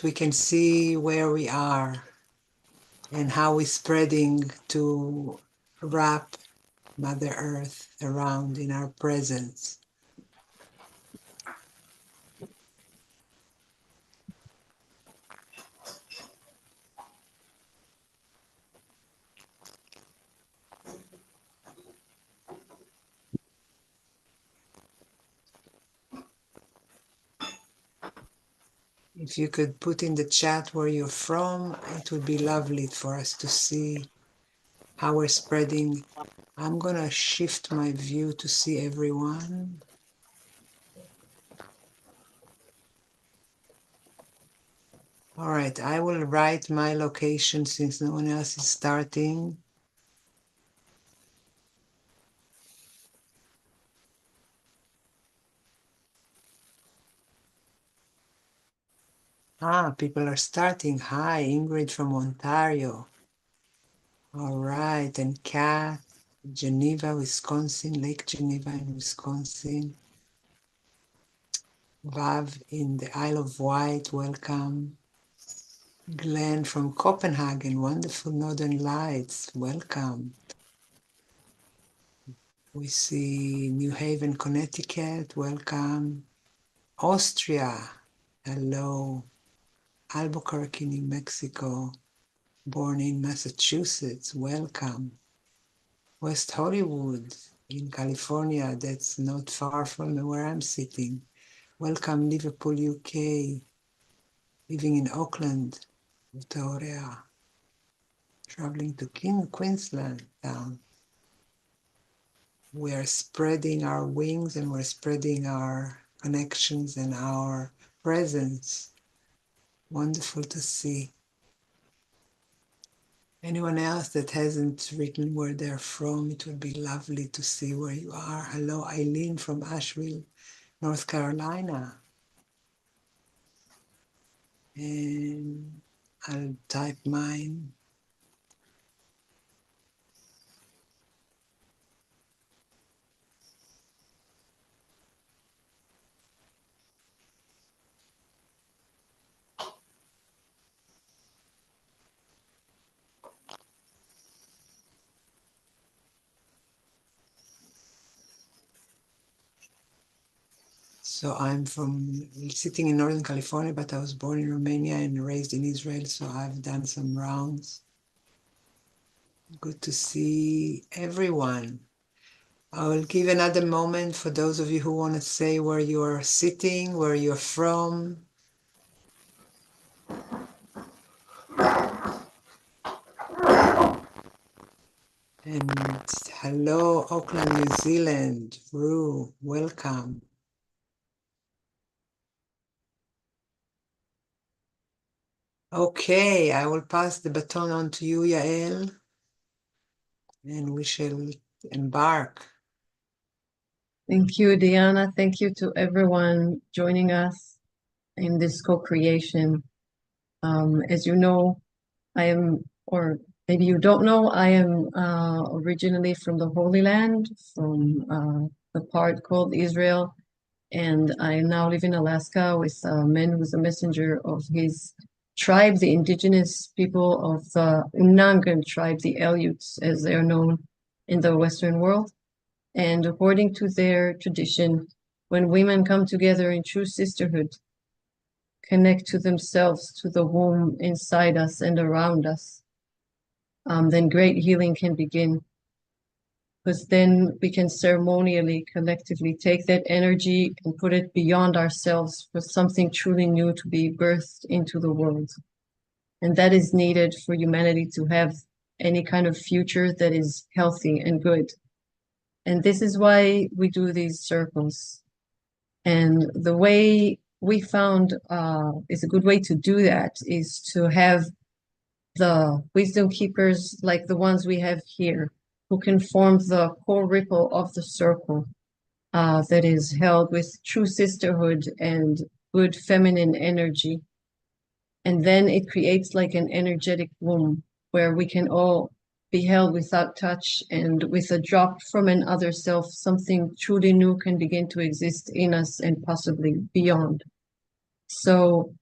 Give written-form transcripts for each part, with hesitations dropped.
that we can see where we are and how we're spreading to wrap Mother Earth around in our presence. If you could put in the chat where you're from, it would be lovely for us to see how we're spreading. I'm gonna shift my view to see everyone. All right, I will write my location since no one else is starting. People are starting. Hi, Ingrid from Ontario. All right, and Kat, Geneva, Wisconsin, Lake Geneva in Wisconsin. Vav in the Isle of Wight, welcome. Glenn from Copenhagen, wonderful Northern Lights, welcome. We see New Haven, Connecticut, welcome. Austria, hello. Albuquerque, New Mexico, born in Massachusetts, welcome. West Hollywood in California, that's not far from where I'm sitting. Welcome, Liverpool, UK, living in Auckland, Victoria, traveling to Queensland town. We are spreading our wings and we're spreading our connections and our presence. Wonderful to see. Anyone else that hasn't written where they're from, it would be lovely to see where you are. Hello, Eileen from Asheville, North Carolina. And I'll type mine. So I'm sitting in Northern California, but I was born in Romania and raised in Israel, so I've done some rounds. Good to see everyone. I will give another moment for those of you who want to say where you are sitting, where you're from. And hello, Auckland, New Zealand. Rue, welcome. Okay, I will pass the baton on to you, Yael, and we shall embark. Thank you, Diana. Thank you to everyone joining us in this co-creation. As you know, I am, or maybe you don't know, I am originally from the Holy Land, from the part called Israel, and I now live in Alaska with a man who's a messenger of his tribe, the indigenous people of the Unangan tribe, the Aleuts, as they're known in the Western world. And according to their tradition, when women come together in true sisterhood, connect to themselves, to the womb inside us and around us, then great healing can begin. Because then we can ceremonially, collectively take that energy and put it beyond ourselves for something truly new to be birthed into the world. And that is needed for humanity to have any kind of future that is healthy and good. And this is why we do these circles. And the way we found is a good way to do that is to have the wisdom keepers like the ones we have here, who can form the core ripple of the circle that is held with true sisterhood and good feminine energy. And then it creates like an energetic womb where we can all be held without touch, and with a drop from an other self, something truly new can begin to exist in us and possibly beyond. So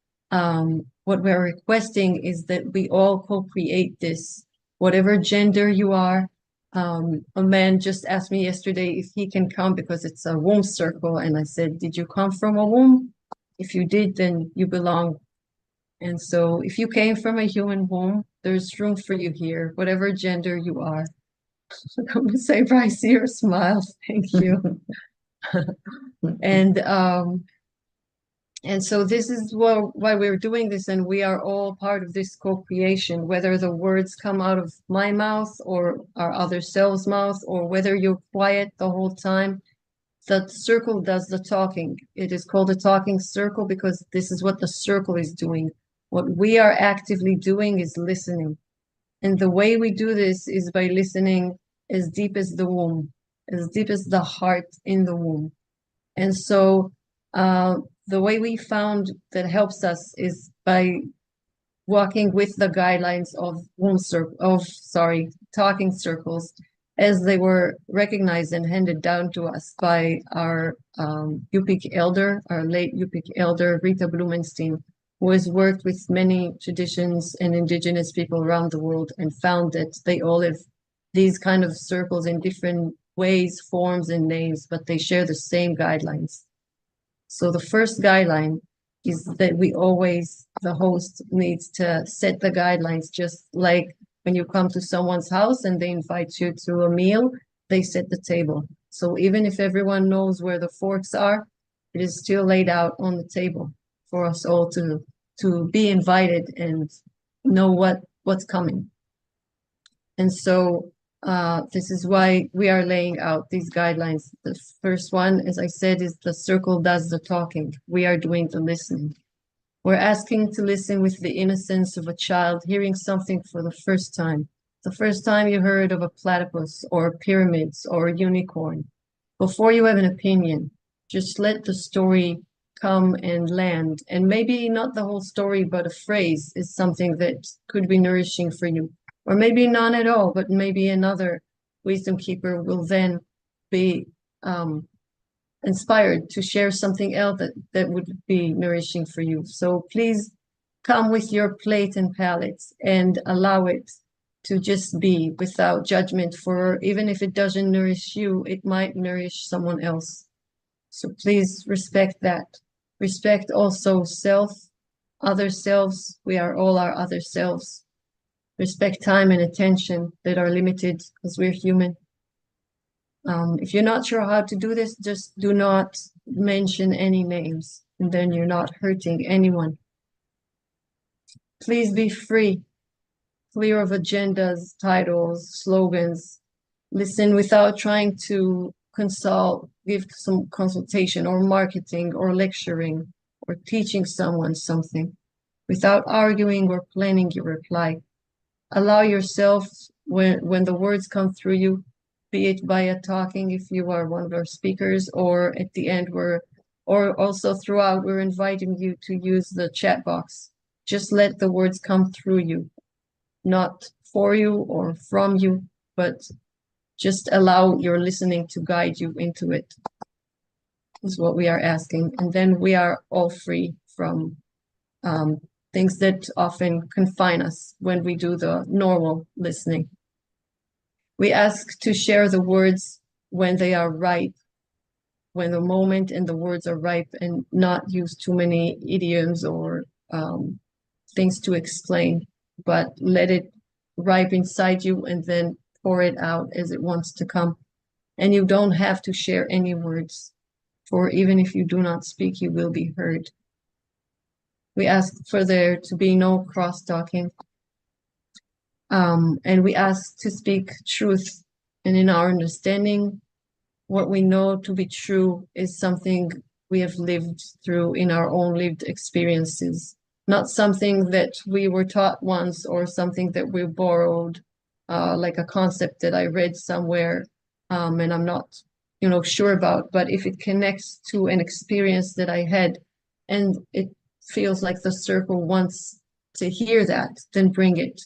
what we're requesting is that we all co-create this, whatever gender you are. A man just asked me yesterday if he can come because it's a womb circle, and I said, did you come from a womb? If you did, then you belong. And so if you came from a human womb, there's room for you here, whatever gender you are. Come and say, Bryce, your smile. Thank you. And so this is why we're doing this, and we are all part of this co-creation, whether the words come out of my mouth or our other selves' mouth, or whether you're quiet the whole time. The circle does the talking. It is called a talking circle because this is what the circle is doing. What we are actively doing is listening. And the way we do this is by listening as deep as the womb, as deep as the heart in the womb. And so the way we found that helps us is by walking with the guidelines of talking circles as they were recognized and handed down to us by our Yupik elder, our late Yupik elder, Rita Blumenstein, who has worked with many traditions and indigenous people around the world and found that they all have these kind of circles in different ways, forms, and names, but they share the same guidelines. So the first guideline is that the host needs to set the guidelines, just like when you come to someone's house and they invite you to a meal, they set the table. So even if everyone knows where the forks are, it is still laid out on the table for us all to be invited and know what's coming. And so this is why we are laying out these guidelines. The first one, as I said, is the circle does the talking. We are doing the listening. We're asking to listen with the innocence of a child hearing something for the first time. The first time you heard of a platypus or pyramids or a unicorn. Before you have an opinion, just let the story come and land. And maybe not the whole story, but a phrase is something that could be nourishing for you. Or maybe none at all, but maybe another wisdom keeper will then be inspired to share something else that would be nourishing for you. So please come with your plate and palettes and allow it to just be without judgment, for even if it doesn't nourish you, it might nourish someone else. So please respect that. Respect also self, other selves. We are all our other selves. Respect time and attention that are limited because we're human. If you're not sure how to do this, just do not mention any names, and then you're not hurting anyone. Please be free, clear of agendas, titles, slogans. Listen without trying to give some consultation or marketing or lecturing or teaching someone something, without arguing or planning your reply. Allow yourself, when the words come through you, be it via talking if you are one of our speakers, or at the end or also throughout, we're inviting you to use the chat box. Just let the words come through you, not for you or from you, but just allow your listening to guide you into it, is what we are asking. And then we are all free from things that often confine us when we do the normal listening. We ask to share the words when they are ripe, when the moment and the words are ripe, and not use too many idioms or things to explain, but let it ripe inside you and then pour it out as it wants to come. And you don't have to share any words, for even if you do not speak, you will be heard. We ask for there to be no cross-talking. And we ask to speak truth. And in our understanding, what we know to be true is something we have lived through in our own lived experiences, not something that we were taught once or something that we borrowed, like a concept that I read somewhere, and I'm not, sure about. But if it connects to an experience that I had, and it feels like the circle wants to hear that, then bring it.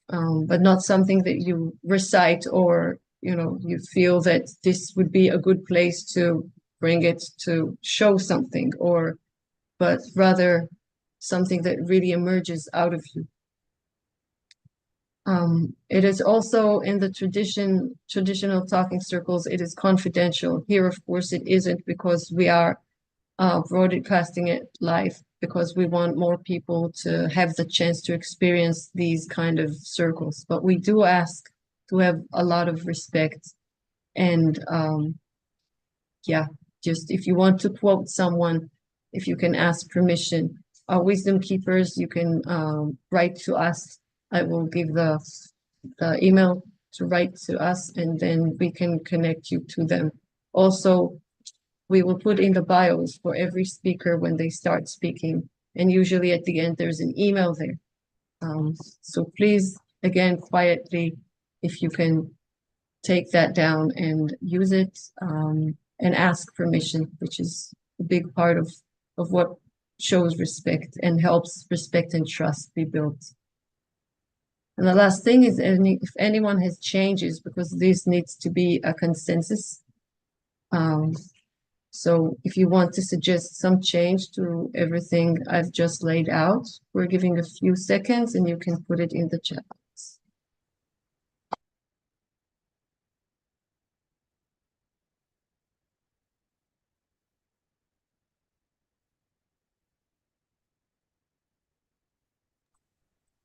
But not something that you recite or, you feel that this would be a good place to bring it to show something, but rather something that really emerges out of you. It is also in the traditional talking circles, it is confidential. Here, of course, it isn't, because we are broadcasting it live, because we want more people to have the chance to experience these kind of circles. But we do ask to have a lot of respect. And yeah, just if you want to quote someone, if you can ask permission. Our wisdom keepers, you can write to us. I will give the email to write to us, and then we can connect you to them. Also, we will put in the bios for every speaker when they start speaking, and usually at the end there's an email there. So please, again, quietly, if you can take that down and use it, and ask permission, which is a big part of what shows respect and helps respect and trust be built. And the last thing is, if anyone has changes, because this needs to be a consensus. So if you want to suggest some change to everything I've just laid out, we're giving a few seconds and you can put it in the chat box.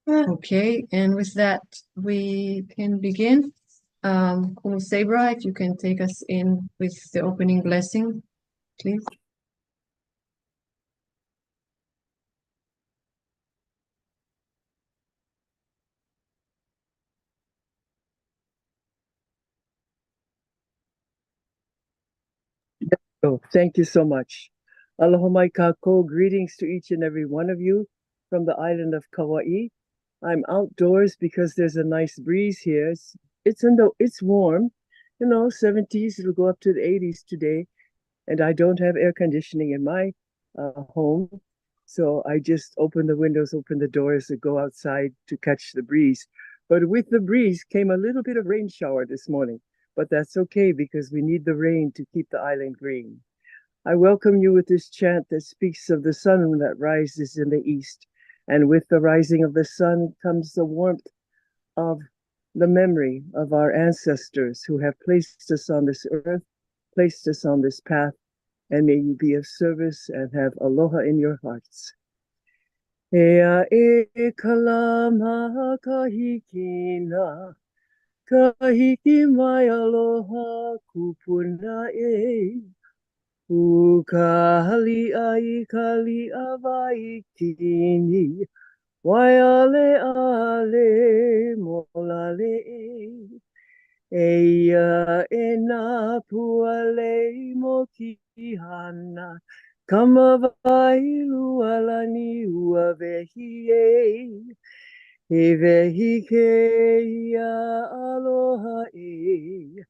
Okay, and with that, we can begin. Sabra, if you can take us in with the opening blessing, please. Oh, thank you so much. Aloha mai kako. Greetings to each and every one of you from the island of Kauai. I'm outdoors because there's a nice breeze here. It's warm, 70s. It'll go up to the 80s today, and I don't have air conditioning in my home, so I just open the windows, open the doors, and go outside to catch the breeze. But with the breeze came a little bit of rain shower this morning. But that's okay, because we need the rain to keep the island green. I welcome you with this chant that speaks of the sun that rises in the east. And with the rising of the sun comes the warmth of the memory of our ancestors who have placed us on this earth, placed us on this path, and may you be of service and have aloha in your hearts. Ea e kalama kahikina. Kahiki mai aloha kupuna e. Ukahali ai kali awai kini. Waiale ale molale e. Eia e nā puale mo kihana. Kamawai lualani ua vehi e. E vehi ke ia aloha e.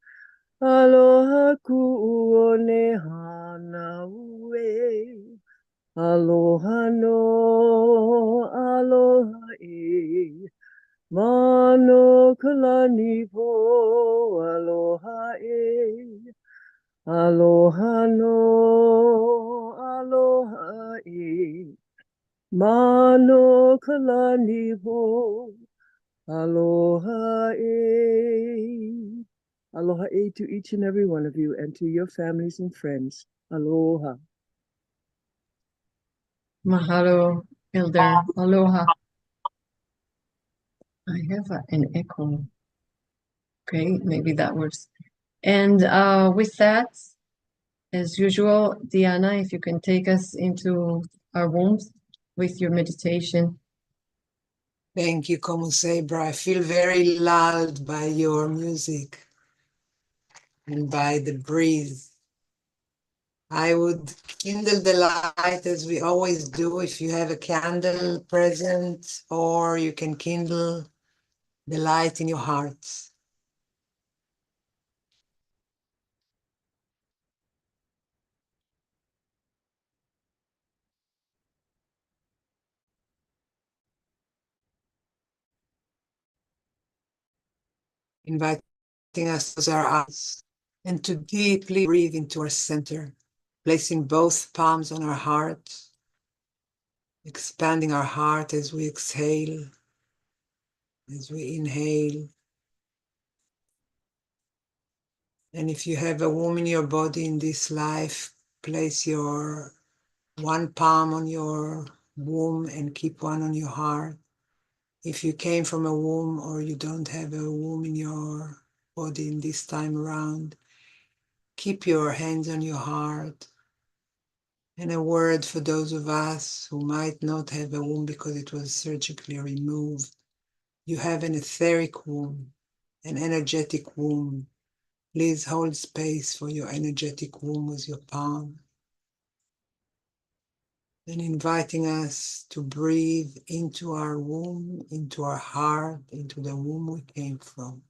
Aloha ku'one hana ue. Aloha no, aloha e. Mano kalani po, aloha e. Aloha no, aloha e. Mano kalani po, aloha e. Aloha e to each and every one of you, and to your families and friends. Aloha. Mahalo, Elder. Aloha. I have an echo. Okay, maybe that works. And with that, as usual, Diana, if you can take us into our rooms with your meditation. Thank you, Komu Sabra. I feel very lulled by your music and by the breeze. I would kindle the light as we always do. If you have a candle present, or you can kindle the light in your hearts. Inviting us to close our eyes and to deeply breathe into our center, placing both palms on our heart expanding our heart as we exhale, as we inhale. And if you have a womb in your body in this life, place your one palm on your womb and keep one on your heart. If you came from a womb or you don't have a womb in your body in this time around, keep your hands on your heart. And a word for those of us who might not have a womb because it was surgically removed. You have an etheric womb, an energetic womb. Please hold space for your energetic womb with your palm. And inviting us to breathe into our womb, into our heart, into the womb we came from.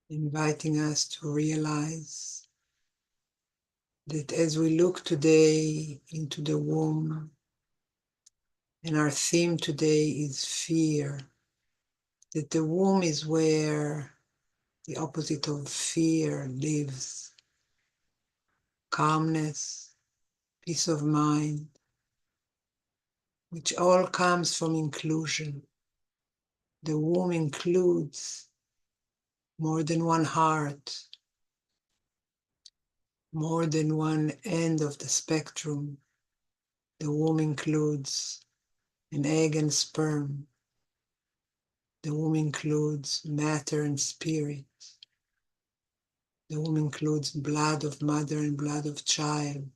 Inviting us to realize that as we look today into the womb, and our theme today is fear, that the womb is where the opposite of fear lives. Calmness, peace of mind, which all comes from inclusion. The womb includes more than one heart, more than one end of the spectrum. The womb includes an egg and sperm. The womb includes matter and spirit. The womb includes blood of mother and blood of child.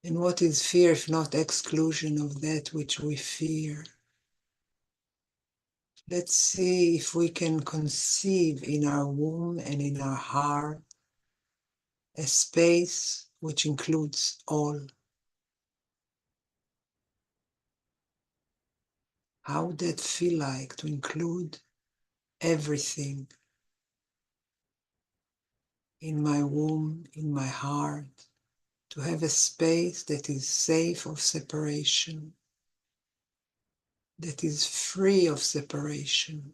And what is fear if not exclusion of that which we fear? Let's see if we can conceive in our womb and in our heart a space which includes all. How would that feel like to include everything in my womb, in my heart, to have a space that is safe of separation, that is free of separation,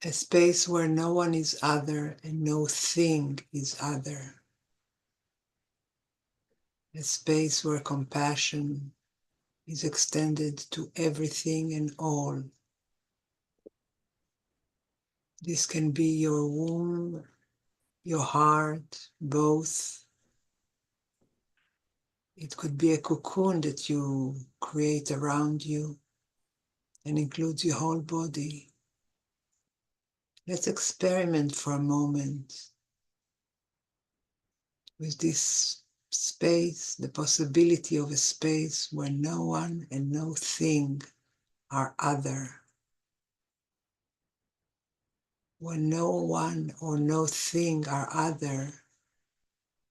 a space where no one is other and no thing is other, a space where compassion is extended to everything and all. This can be your womb, your heart, both. It could be a cocoon that you create around you and includes your whole body. Let's experiment for a moment with this space, the possibility of a space where no one and no thing are other. When no one or no thing are other,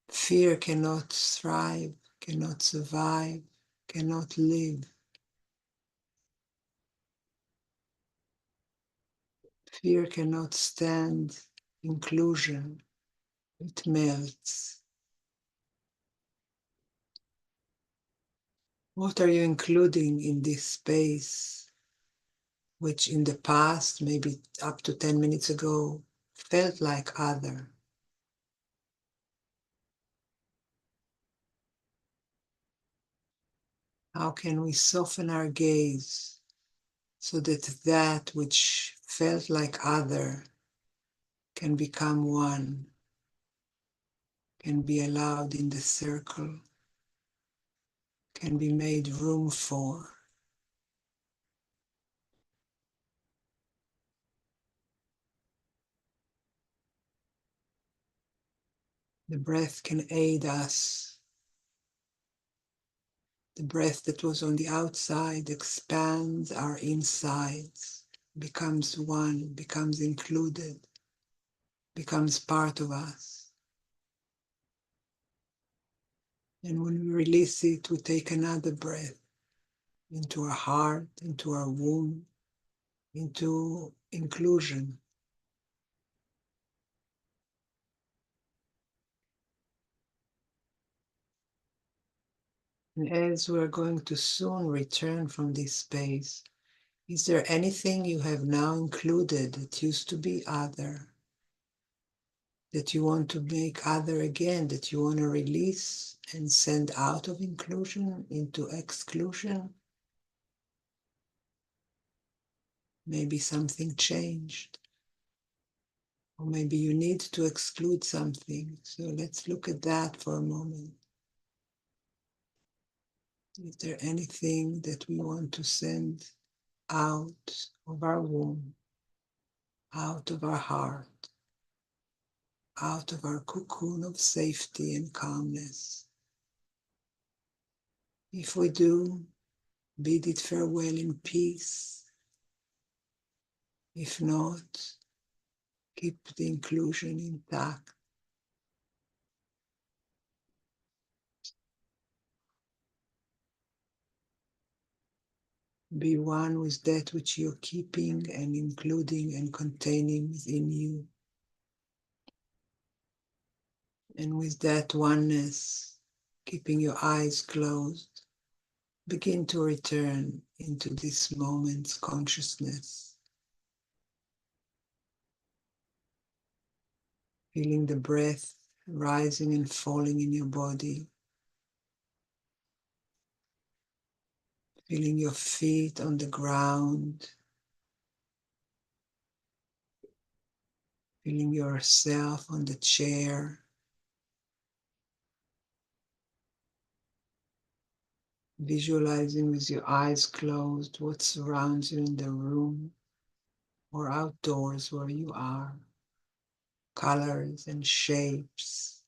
fear cannot thrive, cannot survive, cannot live. Fear cannot stand inclusion. It melts. What are you including in this space, which in the past, maybe up to 10 minutes ago, felt like other? How can we soften our gaze so that that which felt like other can become one, can be allowed in the circle, can be made room for? The breath can aid us. The breath that was on the outside expands our insides, becomes one, becomes included, becomes part of us. And when we release it, we take another breath into our heart, into our womb, into inclusion. And as we're going to soon return from this space, Is there anything you have now included that used to be other, that you want to make other again, that you want to release and send out of inclusion into exclusion? Maybe something changed, or maybe you need to exclude something. So let's look at that for a moment. Is there anything that we want to send out of our womb, out of our heart, out of our cocoon of safety and calmness? If we do, bid it farewell in peace. If not, keep the inclusion intact. Be one with that which you're keeping and including and containing within you. And with that oneness, keeping your eyes closed, begin to return into this moment's consciousness. Feeling the breath rising and falling in your body. Feeling your feet on the ground. Feeling yourself on the chair. Visualizing with your eyes closed what surrounds you in the room or outdoors where you are. Colors and shapes.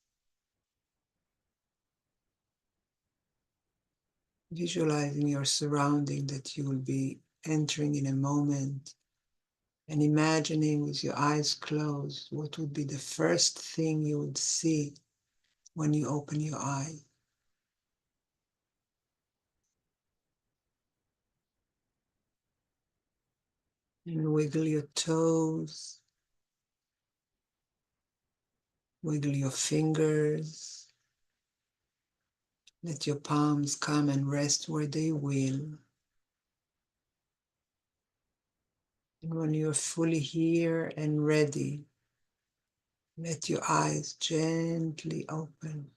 Visualizing your surrounding that you will be entering in a moment, and imagining with your eyes closed what would be the first thing you would see when you open your eye. And wiggle your toes, wiggle your fingers. Let your palms come and rest where they will. And when you're fully here and ready, let your eyes gently open.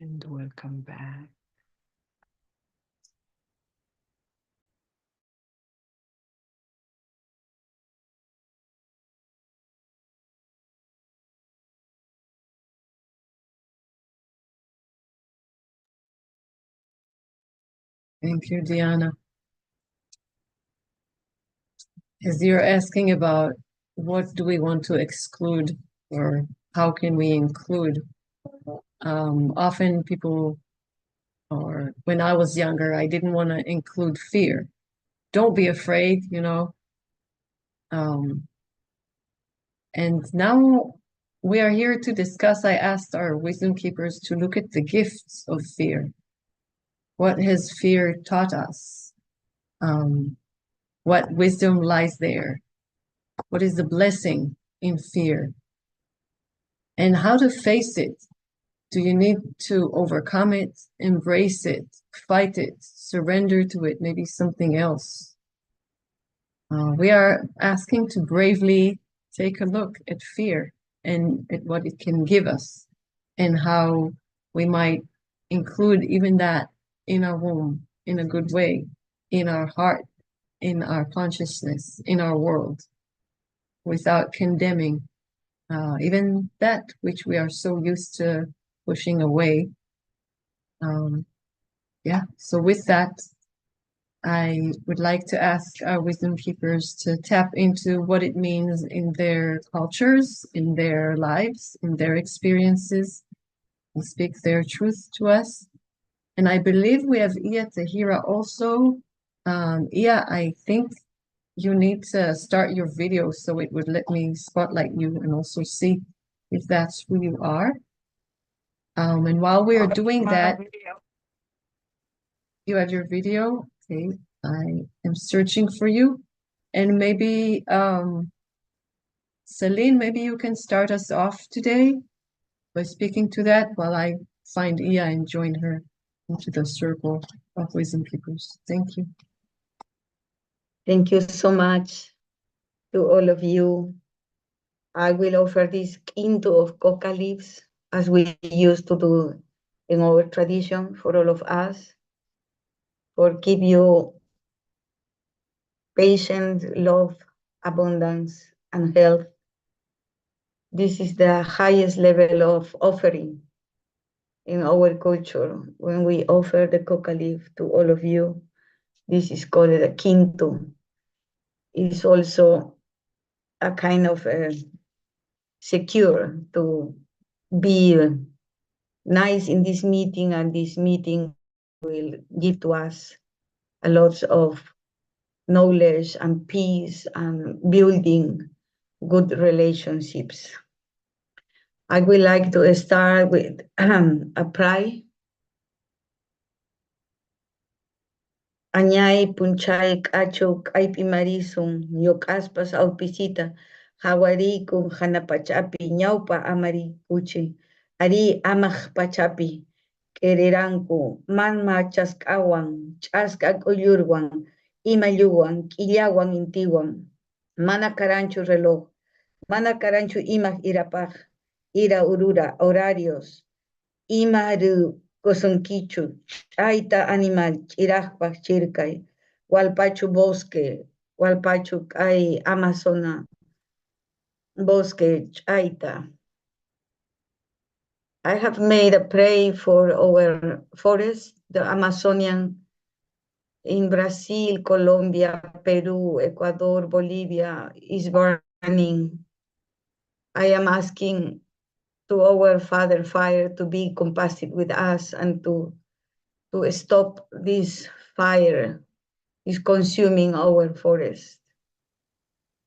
And welcome back. Thank you, Diana. As you're asking about what do we want to exclude or how can we include, often people, or when I was younger, I didn't want to include fear. Don't be afraid, you know. And now we are here to discuss. I asked our wisdom keepers to look at the gifts of fear. What has fear taught us? What wisdom lies there? What is the blessing in fear? And how to face it? Do you need to overcome it, embrace it, fight it, surrender to it, maybe something else? We are asking to bravely take a look at fear and at what it can give us and how we might include even that in our womb in a good way, in our heart, in our consciousness, in our world, without condemning even that which we are so used to pushing away. Yeah, so with that, I would like to ask our wisdom keepers to tap into what it means in their cultures, in their lives, in their experiences, and speak their truth to us. And I believe we have Iya Tahira also. Iya, I think you need to start your video so it would let me spotlight you and also see if that's who you are. And while we are doing that, you have your video. Okay, I am searching for you. And maybe Celine, maybe you can start us off today by speaking to that while I find Iya and join her into the circle of wisdom keepers. Thank you. Thank you so much to all of you. I will offer this quinto of coca leaves as we used to do in our tradition for all of us, for give you patience, love, abundance, and health. This is the highest level of offering in our culture. When we offer the coca leaf to all of you, this is called a quinto. It's also a kind of secure to be nice in this meeting, and this meeting will give to us a lot of knowledge and peace and building good relationships. I would like to start with a prayer. Añay punchay kachuk aypi marisun yok aspas aupisita hawarikun hanapachapi ñawpa amari kuchi ari amaq pachapi quereranku manma chaskawan chaska k'ullurwan imalluwan k'illawan intiwan mana karanchu reloj mana karanchu imaq irapaq ira urura horarios imaru kosunkichu chayta animal ch'iraqpaq chirkay walpachu bosque walpachu k'ay Amazona bosque chayta. I have made a prayer for our forest, the Amazonian in Brazil, Colombia, Peru, Ecuador, Bolivia is burning. I am asking to our Father Fire to be compassionate with us and to stop this fire is consuming our forest.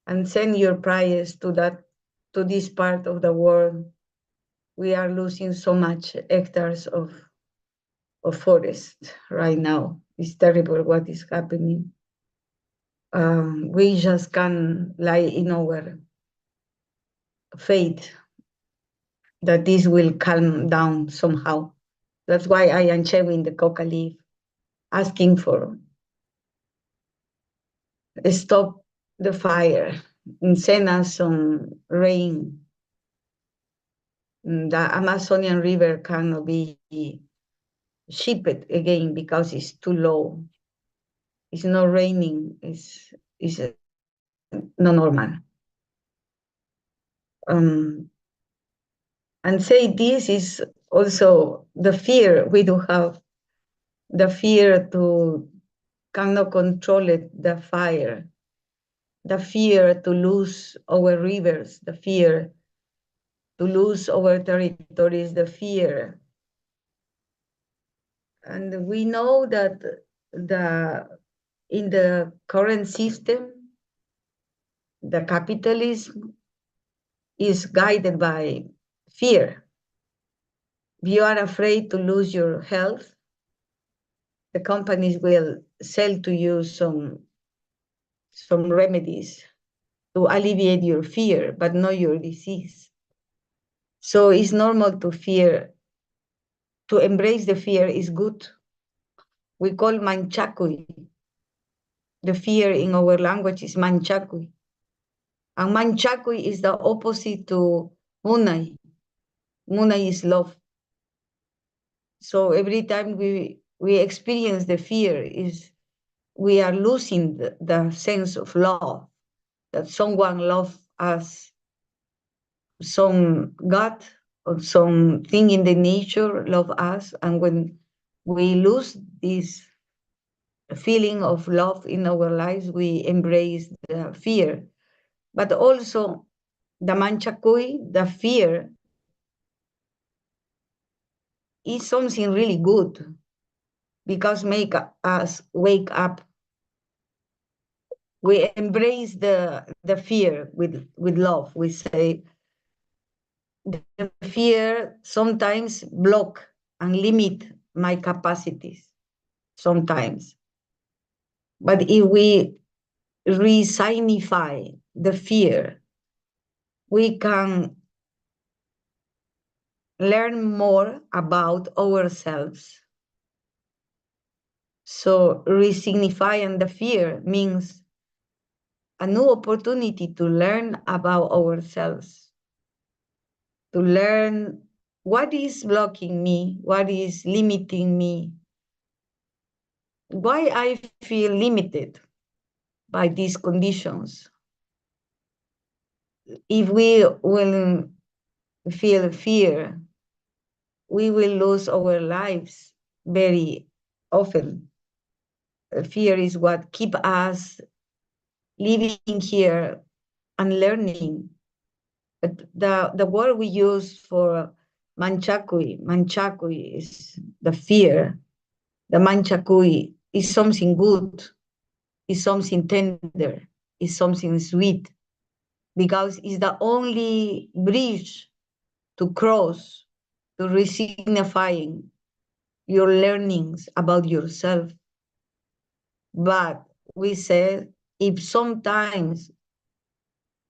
And send your prayers to this part of the world. We are losing so much hectares of forest right now. It's terrible what is happening. We just can't lie in our faith that this will calm down somehow. That's why I am sharing the coca leaf, asking for stop the fire and send us some rain. The Amazonian River cannot be shipped again because it's too low. It's not raining. It's not normal. And say this is also the fear we do have, the fear to cannot control it, the fire, the fear to lose our rivers, the fear to lose our territories, the fear. And we know that in the current system, the capitalism is guided by fear. If you are afraid to lose your health, the companies will sell to you some remedies to alleviate your fear, but not your disease. So it's normal to fear. To embrace the fear is good. We call manchakui. The fear in our language is manchakui. And manchakui is the opposite to munai. Munai is love. So every time we experience the fear, we are losing the sense of love, that someone loves us, some God or something in the nature love us. And when we lose this feeling of love in our lives, we embrace the fear. But also the manchakui, the fear, is something really good because make us wake up. We embrace the fear with love. We say the fear sometimes block and limit my capacities sometimes. But if we resignify the fear we can learn more about ourselves. So resignifying the fear means a new opportunity to learn about ourselves, to learn what is blocking me, what is limiting me, why I feel limited by these conditions. If we will feel fear, we will lose our lives very often. Fear is what keeps us living here and learning. But the word we use for manchakui is the fear. The manchakui is something good, is something tender, is something sweet, because it's the only bridge to cross, to resignifying your learnings about yourself. But we said, if sometimes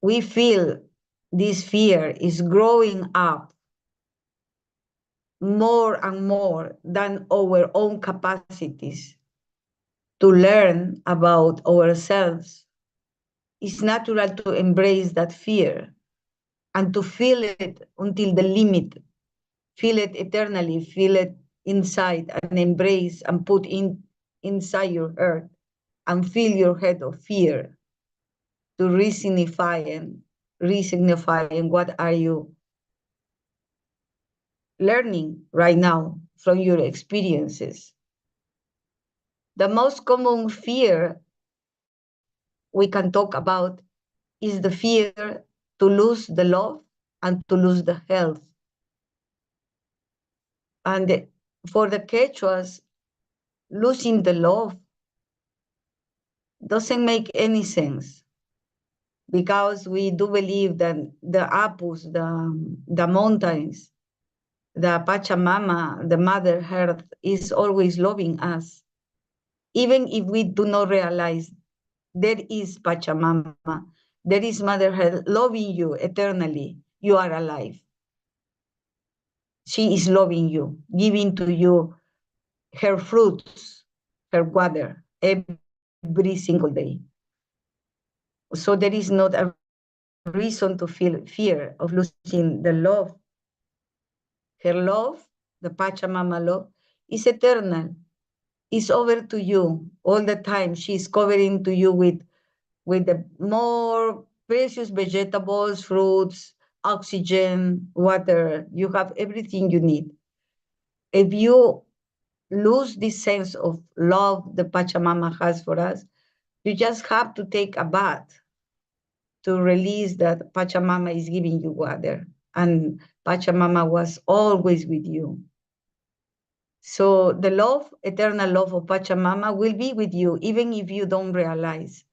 we feel this fear is growing up more and more than our own capacities to learn about ourselves, it's natural to embrace that fear and to feel it until the limit, feel it eternally, feel it inside and embrace and put inside your heart and fill your head of fear to resignifying what are you learning right now from your experiences. The most common fear we can talk about is the fear to lose the love and to lose the health. And for the Quechuas, losing the love doesn't make any sense, because we do believe that the Apus, the mountains, the Pachamama, the Mother Earth, is always loving us. Even if we do not realize, there is Pachamama, there is Mother Earth loving you eternally. You are alive. She is loving you, giving to you her fruits, her water, every single day. So there is not a reason to feel fear of losing the love. Her love, the Pachamama love, is eternal. It's over to you all the time. She's covering to you with the more precious vegetables, fruits, oxygen, water. You have everything you need. If you lose this sense of love the Pachamama has for us, you just have to take a bath to release that Pachamama is giving you water, and Pachamama was always with you. So the love, eternal love of Pachamama will be with you, even if you don't realize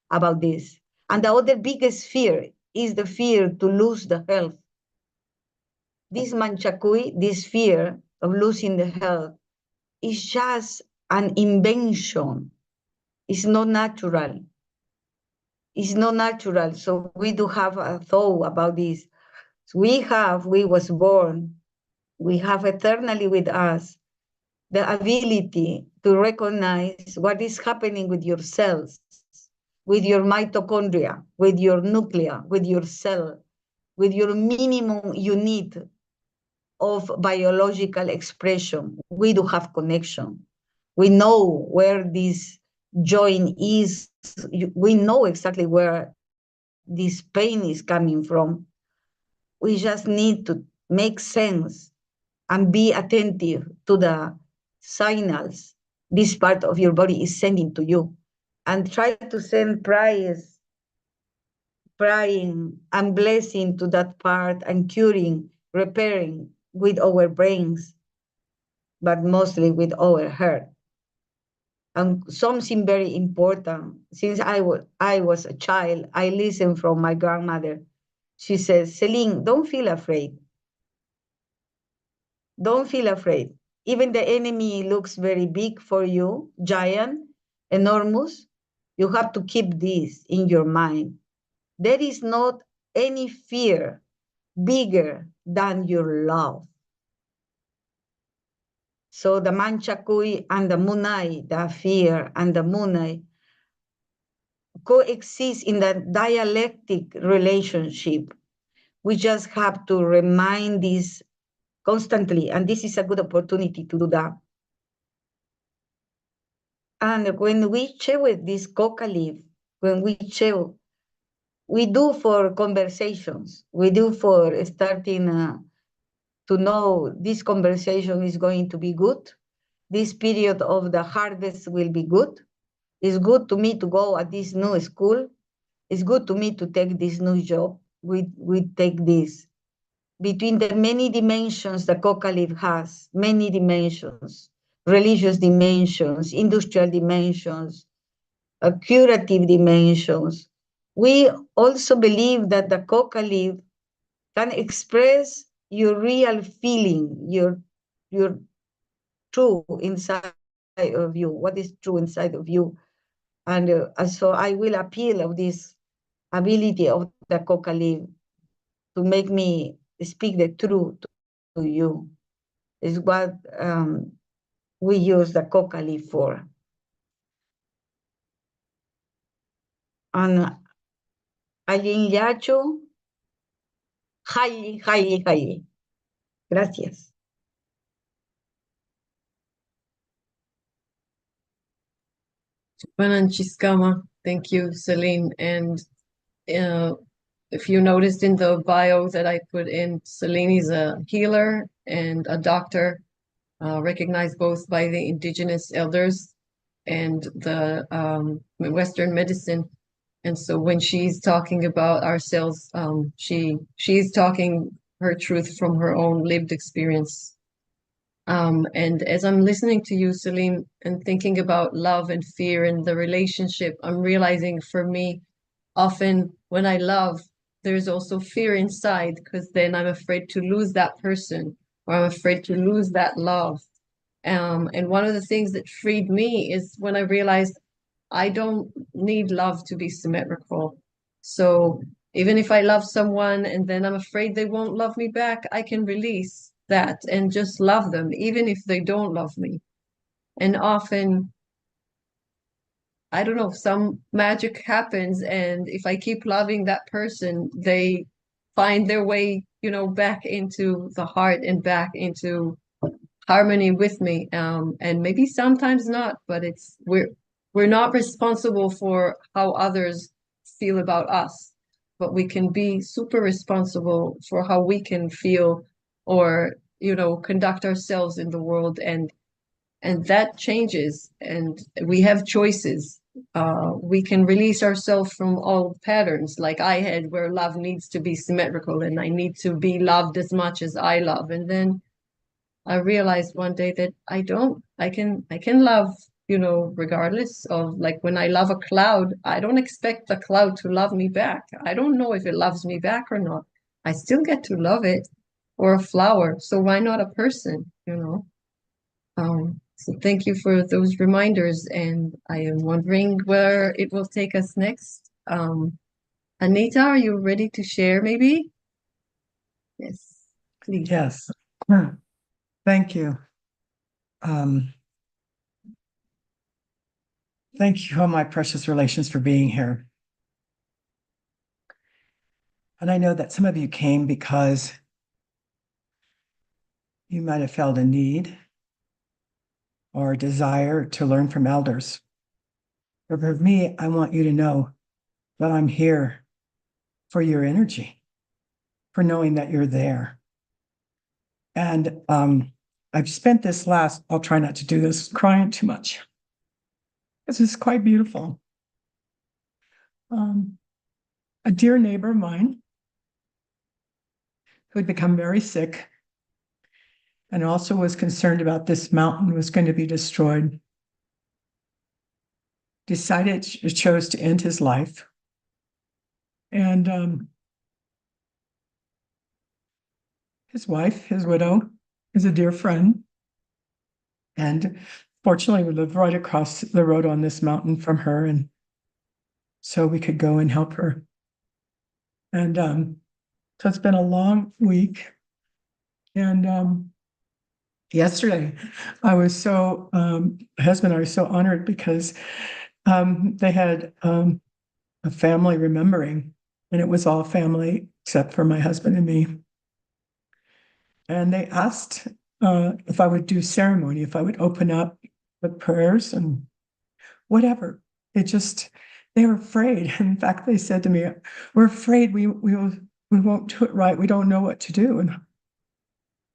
about this. And the other biggest fear is the fear to lose the health. This manchakui, this fear of losing the health, is just an invention. It's not natural. It's not natural. So we do have a thought about this. So we was born, we have eternally with us the ability to recognize what is happening with your cells, with your mitochondria, with your nucleus, with your cell, with your minimum unit of biological expression. We do have connection. We know where this joint is. We know exactly where this pain is coming from. We just need to make sense and be attentive to the signals this part of your body is sending to you, and try to send praise, praying and blessing to that part, and curing, repairing with our brains, but mostly with our heart. And something very important, since I was a child, I listened from my grandmother. She says, Celine, don't feel afraid. Don't feel afraid. Even the enemy looks very big for you, giant, enormous. You have to keep this in your mind. There is not any fear bigger than your love. So the Manchakui and the Munai, the fear and the Munai, coexist in that dialectic relationship. We just have to remind this constantly, and this is a good opportunity to do that. And when we share with this coca leaf, when we share, we do for conversations, we do for starting to know this conversation is going to be good. This period of the harvest will be good. It's good to me to go at this new school. It's good to me to take this new job. We take this. Between the many dimensions the coca leaf has, many dimensions, religious dimensions, industrial dimensions, curative dimensions. We also believe that the coca leaf can express your real feeling, your true inside of you, what is true inside of you. And so I will appeal of this ability of the coca leaf to make me speak the truth to you. Is what we use the coca leaf for. And Ayin Hayi. Gracias. Chiskama. Thank you, Celine. And if you noticed in the bio that I put in, Celine is a healer and a doctor, recognized both by the indigenous elders and the Western medicine. And so when she's talking about ourselves, she's talking her truth from her own lived experience. And as I'm listening to you, Celine, and thinking about love and fear and the relationship, I'm realizing for me, often when I love, there's also fear inside, because then I'm afraid to lose that person, or I'm afraid to lose that love. And one of the things that freed me is when I realized I don't need love to be symmetrical. So even if I love someone and then I'm afraid they won't love me back, I can release that and just love them, even if they don't love me. And often, I don't know, some magic happens, and if I keep loving that person, they find their way, back into the heart and back into harmony with me. And maybe sometimes not, but we're not responsible for how others feel about us, but we can be super responsible for how we can feel or, conduct ourselves in the world. And that changes, and we have choices. We can release ourselves from old patterns like I had, where love needs to be symmetrical and I need to be loved as much as I love. And then I realized one day that I don't. I can love, regardless of, like, when I love a cloud, I don't expect the cloud to love me back. I don't know if it loves me back or not. I still get to love it, or a flower. So why not a person, So thank you for those reminders, and I am wondering where it will take us next. Anita, are you ready to share maybe? Yes, please. Yes. Thank you. Thank you, all my precious relations, for being here. And I know that some of you came because you might have felt a need or a desire to learn from elders. But for me, I want you to know that I'm here for your energy, for knowing that you're there. And I've spent this I'll try not to do this, crying too much. This is quite beautiful. A dear neighbor of mine who had become very sick and also was concerned about this mountain was going to be destroyed, chose to end his life. And his wife, his widow, is a dear friend. And fortunately, we live right across the road on this mountain from her. And so we could go and help her. And so it's been a long week. And yesterday, I was so, my husband and I were so honored because they had a family remembering, and it was all family except for my husband and me. And they asked if I would do ceremony, if I would open up with prayers and whatever. They were afraid. In fact, they said to me, "We're afraid we won't do it right. We don't know what to do."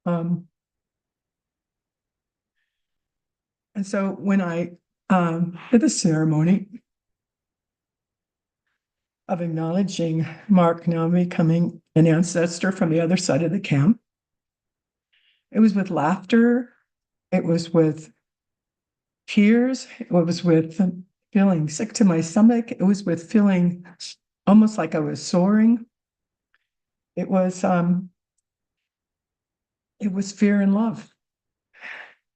And so when I did the ceremony of acknowledging Mark now becoming an ancestor from the other side of the camp, it was with laughter, it was with tears, it was with feeling sick to my stomach, it was with feeling almost like I was soaring. It was fear and love.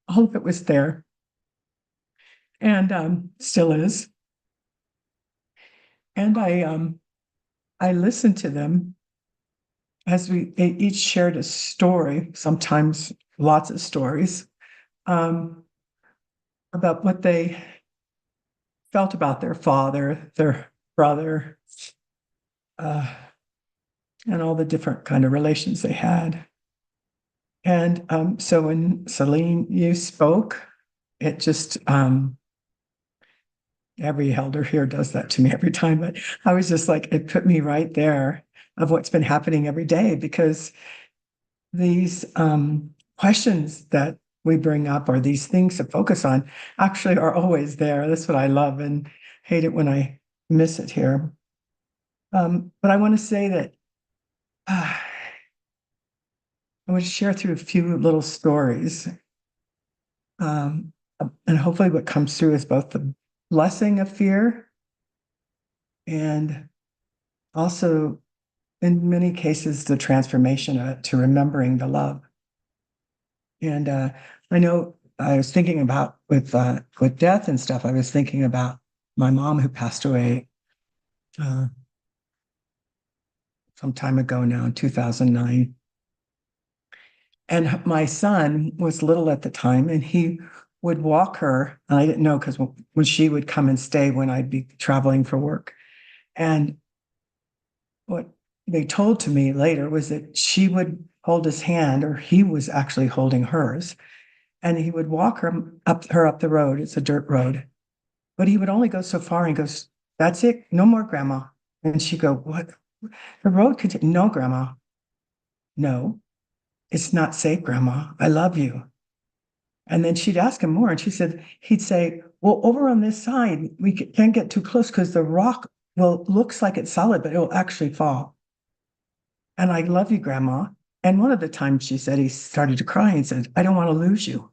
All of it was there. And still is. And I listened to them as they each shared a story, sometimes lots of stories, about what they felt about their father, their brother, and all the different kind of relations they had. And so when Celine, you spoke, it just every elder here does that to me every time, but I was just like, it put me right there of what's been happening every day, because these questions that we bring up, or these things to focus on, actually are always there. That's what I love and hate it when I miss it here. But I want to say that I want to share through a few little stories. And hopefully what comes through is both the blessing of fear and also, in many cases, the transformation of it to remembering the love. And I know I was thinking about with death and stuff, I was thinking about my mom who passed away some time ago now in 2009. And my son was little at the time, and he would walk her, and I didn't know because when she would come and stay when I'd be traveling for work. And what they told to me later was that she would hold his hand, or he was actually holding hers, and he would walk her up the road. It's a dirt road, but he would only go so far. And he goes, "That's it, no more, Grandma." And she'd go, "What? The road could no, Grandma. No, it's not safe, Grandma. I love you." And then she'd ask him more, and he'd say, "Well, over on this side, we can't get too close because the rock looks like it's solid, but it will actually fall. And I love you, Grandma." And one of the times she said he started to cry and said, "I don't want to lose you."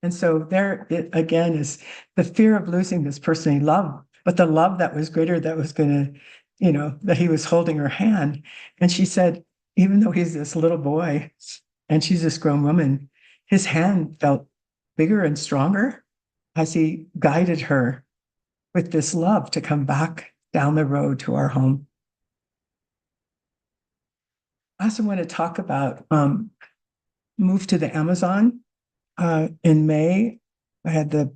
And so there it again is the fear of losing this person he loved, but the love that was greater, that was going to, that he was holding her hand. And she said, even though he's this little boy and she's this grown woman, his hand felt bigger and stronger as he guided her with this love to come back down the road to our home. I also want to talk about move to the Amazon. In May, I had the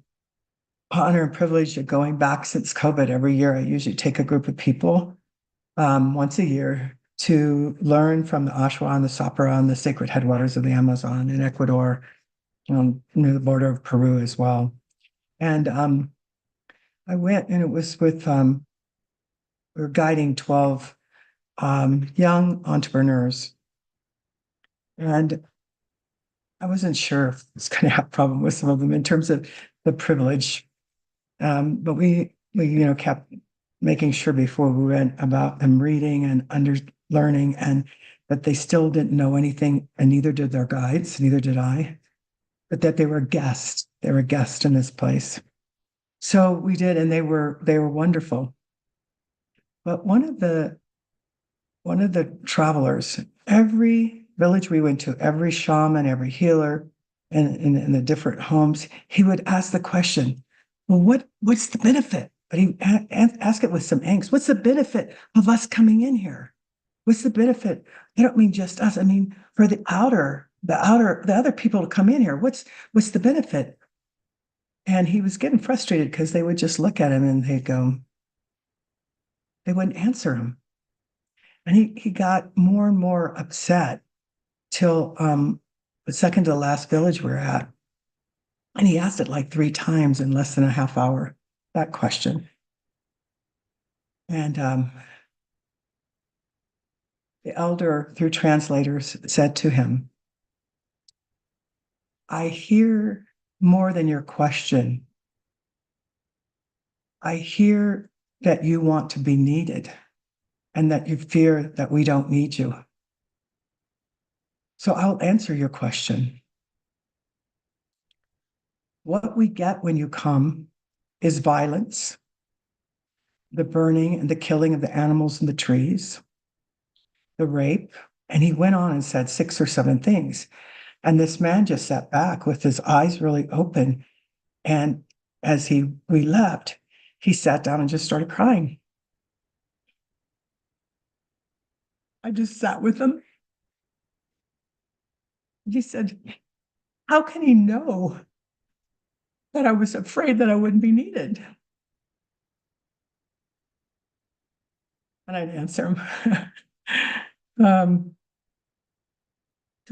honor and privilege of going back since COVID. Every year, I usually take a group of people once a year to learn from the Ashwa and the Sapara and the sacred headwaters of the Amazon in Ecuador, near the border of Peru as well. And I went, and it was with, we were guiding 12 young entrepreneurs. And I wasn't sure if I was going to have a problem with some of them in terms of the privilege. But we kept making sure before we went about them reading and learning, and that they still didn't know anything, and neither did their guides, neither did I, but that they were guests. They were guests in this place. So we did, and they were wonderful. But one of the travelers, every village we went to, every shaman, every healer, and in the different homes, he would ask the question, "Well, what's the benefit? but he asked it with some angst. What's the benefit of us coming in here? What's the benefit? I don't mean just us. I mean, for the other people to come in here. What's the benefit? And he was getting frustrated because they would just look at him and they'd go, they wouldn't answer him. And he got more and more upset till the second to the last village we're at. And he asked it like 3 times in less than a half hour, that question. And the elder, through translators, said to him, I hear more than your question. I hear that you want to be needed and that you fear that we don't need you. So I'll answer your question. What we get when you come is violence, the burning and the killing of the animals and the trees, the rape. And he went on and said 6 or 7 things. And this man just sat back with his eyes really open. And as we left, he sat down and just started crying. I just sat with him. He said, how can he know that I was afraid that I wouldn't be needed? And I'd answer him. Because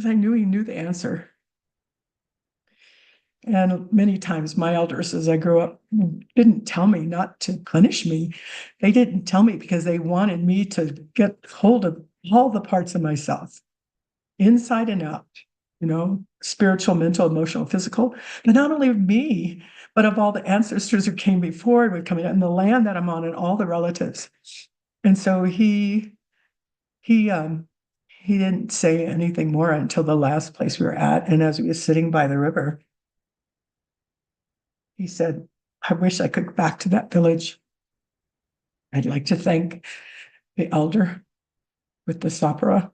I knew he knew the answer. And many times my elders, as I grew up, didn't tell me not to punish me. They didn't tell me because they wanted me to get hold of all the parts of myself, inside and out, spiritual, mental, emotional, physical, but not only of me, but of all the ancestors who came before and would come in, and the land that I'm on and all the relatives. And so he didn't say anything more until the last place we were at. And as we were sitting by the river, he said, I wish I could go back to that village. I'd like to thank the elder with the sapara,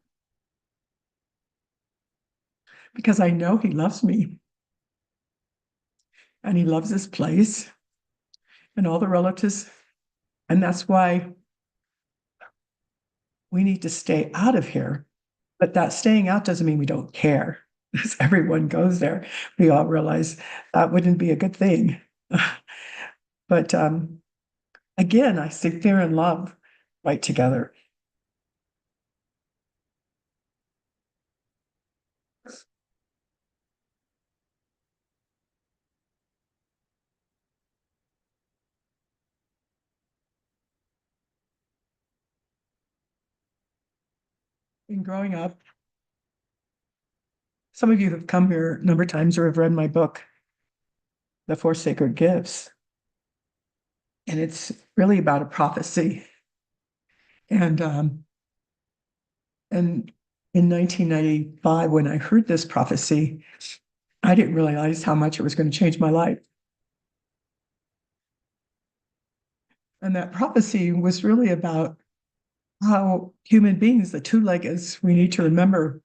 because I know he loves me and he loves this place and all the relatives. And that's why we need to stay out of here. But that staying out doesn't mean we don't care, because everyone goes there. We all realize that wouldn't be a good thing. But again, I see fear and love right together. In growing up, some of you have come here a number of times or have read my book, The 4 Sacred Gifts. And it's really about a prophecy. And in 1995, when I heard this prophecy, I didn't realize how much it was going to change my life. And that prophecy was really about how human beings, the 2-leggeds, we need to remember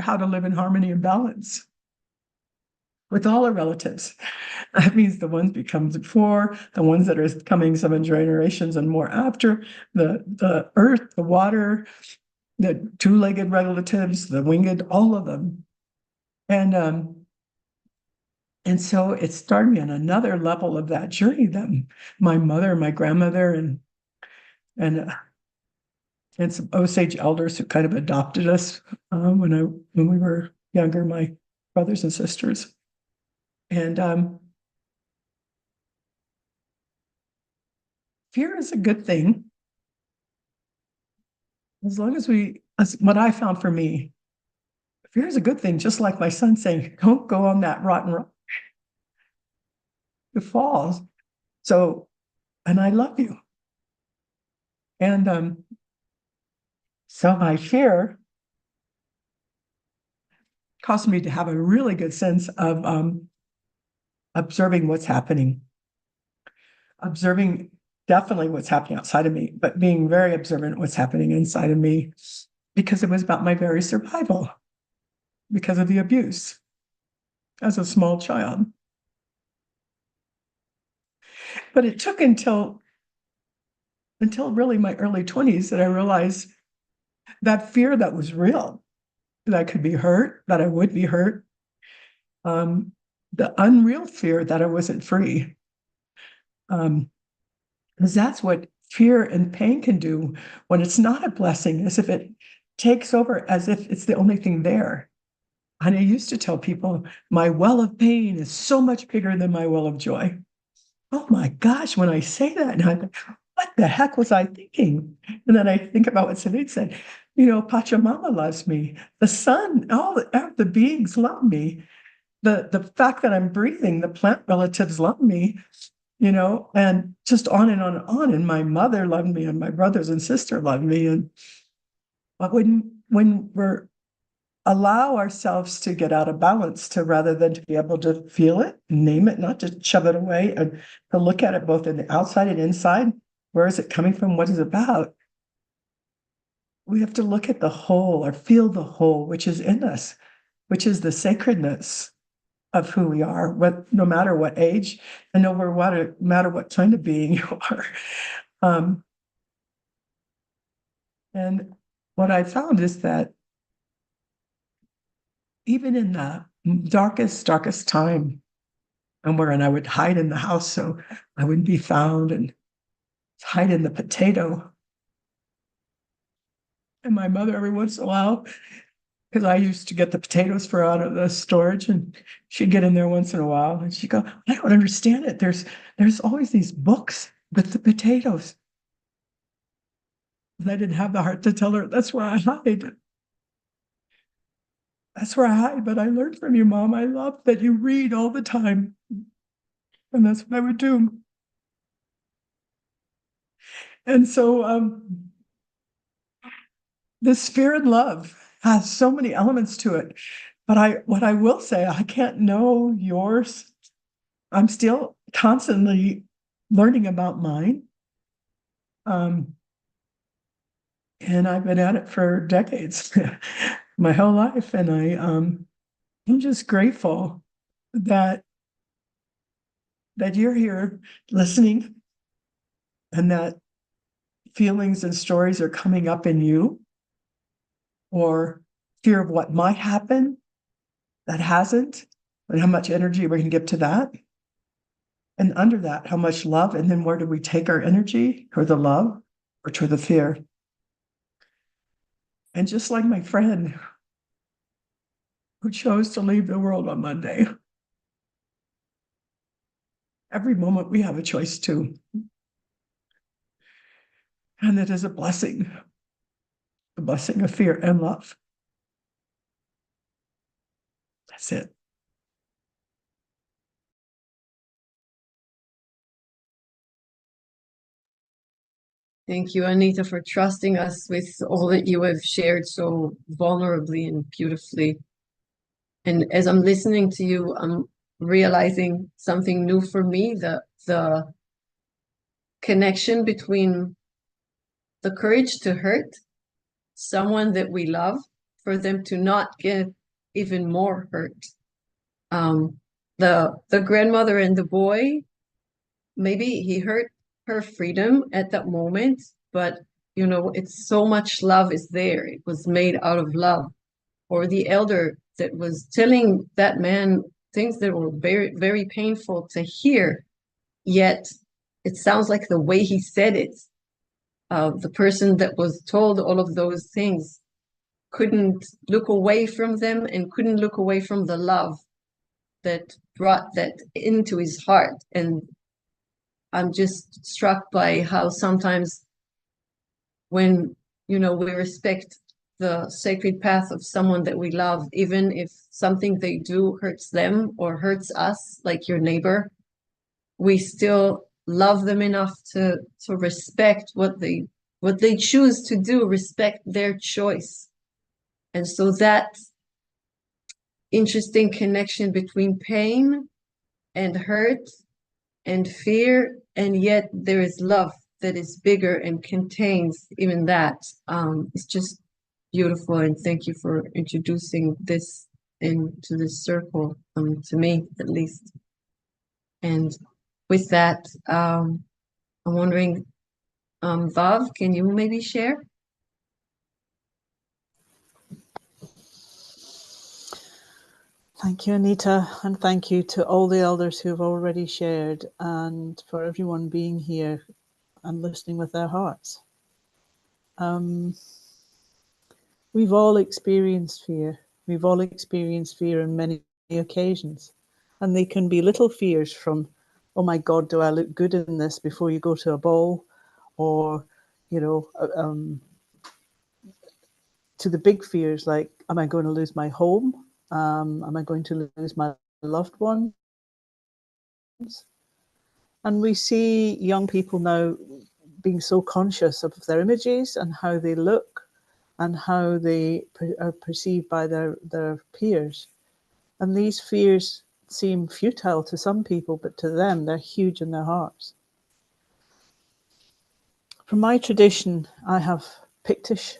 how to live in harmony and balance with all our relatives. That means the ones become before, the ones that are coming 7 generations and more after, the earth, the water, the 2-legged relatives, the winged, all of them. And so it started me on another level of that journey. Then my mother, my grandmother, and some Osage elders who kind of adopted us when we were younger, my brothers and sisters. And fear is a good thing. As long as what I found for me, fear is a good thing, just like my son saying, don't go on that rotten rock. It falls. So, and I love you. And so my fear caused me to have a really good sense of observing what's happening. Observing definitely what's happening outside of me, but being very observant of what's happening inside of me, because it was about my very survival, because of the abuse as a small child. But it took until really my early 20s that I realized that fear that was real, that I could be hurt, that I would be hurt, the unreal fear that I wasn't free. Because that's what fear and pain can do when it's not a blessing, as if it takes over, as if it's the only thing there. And I used to tell people, my well of pain is so much bigger than my well of joy. Oh my gosh, when I say that, and I'm like, what the heck was I thinking? And then I think about what Savid said, Pachamama loves me. The sun, all the beings love me. The fact that I'm breathing, the plant relatives love me, and just on and on and on. And my mother loved me, and my brothers and sister loved me. But when we're allow ourselves to get out of balance, to rather than to be able to feel it, name it, not to shove it away, and to look at it both in the outside and inside. Where is it coming from? What is it about? We have to look at the whole, or feel the whole, which is in us, which is the sacredness of who we are, no matter what age, and no matter what kind of being you are. And what I found is that even in the darkest time, and wherein I would hide in the house so I wouldn't be found, and hide in the potato. And my mother, every once in a while, because I used to get the potatoes for out of the storage, and she'd get in there once in a while, and she'd go, I don't understand it. There's always these books with the potatoes. And I didn't have the heart to tell her, that's where I hide. That's where I hide, but I learned from you, Mom. I love that you read all the time. And that's what I would do. And so this fear and love has so many elements to it. But what I will say, I can't know yours. I'm still constantly learning about mine. And I've been at it for decades, my whole life. And I'm just grateful that you're here listening, and that feelings and stories are coming up in you, or fear of what might happen that hasn't, and how much energy we can give to that. And under that, how much love, and then where do we take our energy? Toward the love or toward the fear? And just like my friend who chose to leave the world on Monday, every moment we have a choice too. And it is a blessing of fear and love. That's it. Thank you, Anita, for trusting us with all that you have shared so vulnerably and beautifully. And as I'm listening to you, I'm realizing something new for me, the connection between the courage to hurt someone that we love, for them to not get even more hurt. The grandmother and the boy, maybe he hurt her freedom at that moment, but it's so much love is there. It was made out of love. Or the elder that was telling that man things that were very, very painful to hear, yet it sounds like the way he said it, the person that was told all of those things couldn't look away from them, and couldn't look away from the love that brought that into his heart. And I'm just struck by how sometimes when, we respect the sacred path of someone that we love, even if something they do hurts them or hurts us, like your neighbor, we still love them enough to respect what they choose to do, respect their choice. And so that interesting connection between pain and hurt and fear, and yet there is love that is bigger and contains even that. It's just beautiful, and thank you for introducing this into this circle, to me at least. And with that, I'm wondering, Vav, can you maybe share? Thank you, Anita, and thank you to all the elders who have already shared, and for everyone being here and listening with their hearts. We've all experienced fear. We've all experienced fear on many occasions, and they can be little fears from, oh my God, do I look good in this before you go to a ball, or, you know, to the big fears like, am I going to lose my home? Am I going to lose my loved ones? And we see young people now being so conscious of their images and how they look and how they are perceived by their peers. And these fears seem futile to some people, but to them, they're huge in their hearts. From my tradition, I have Pictish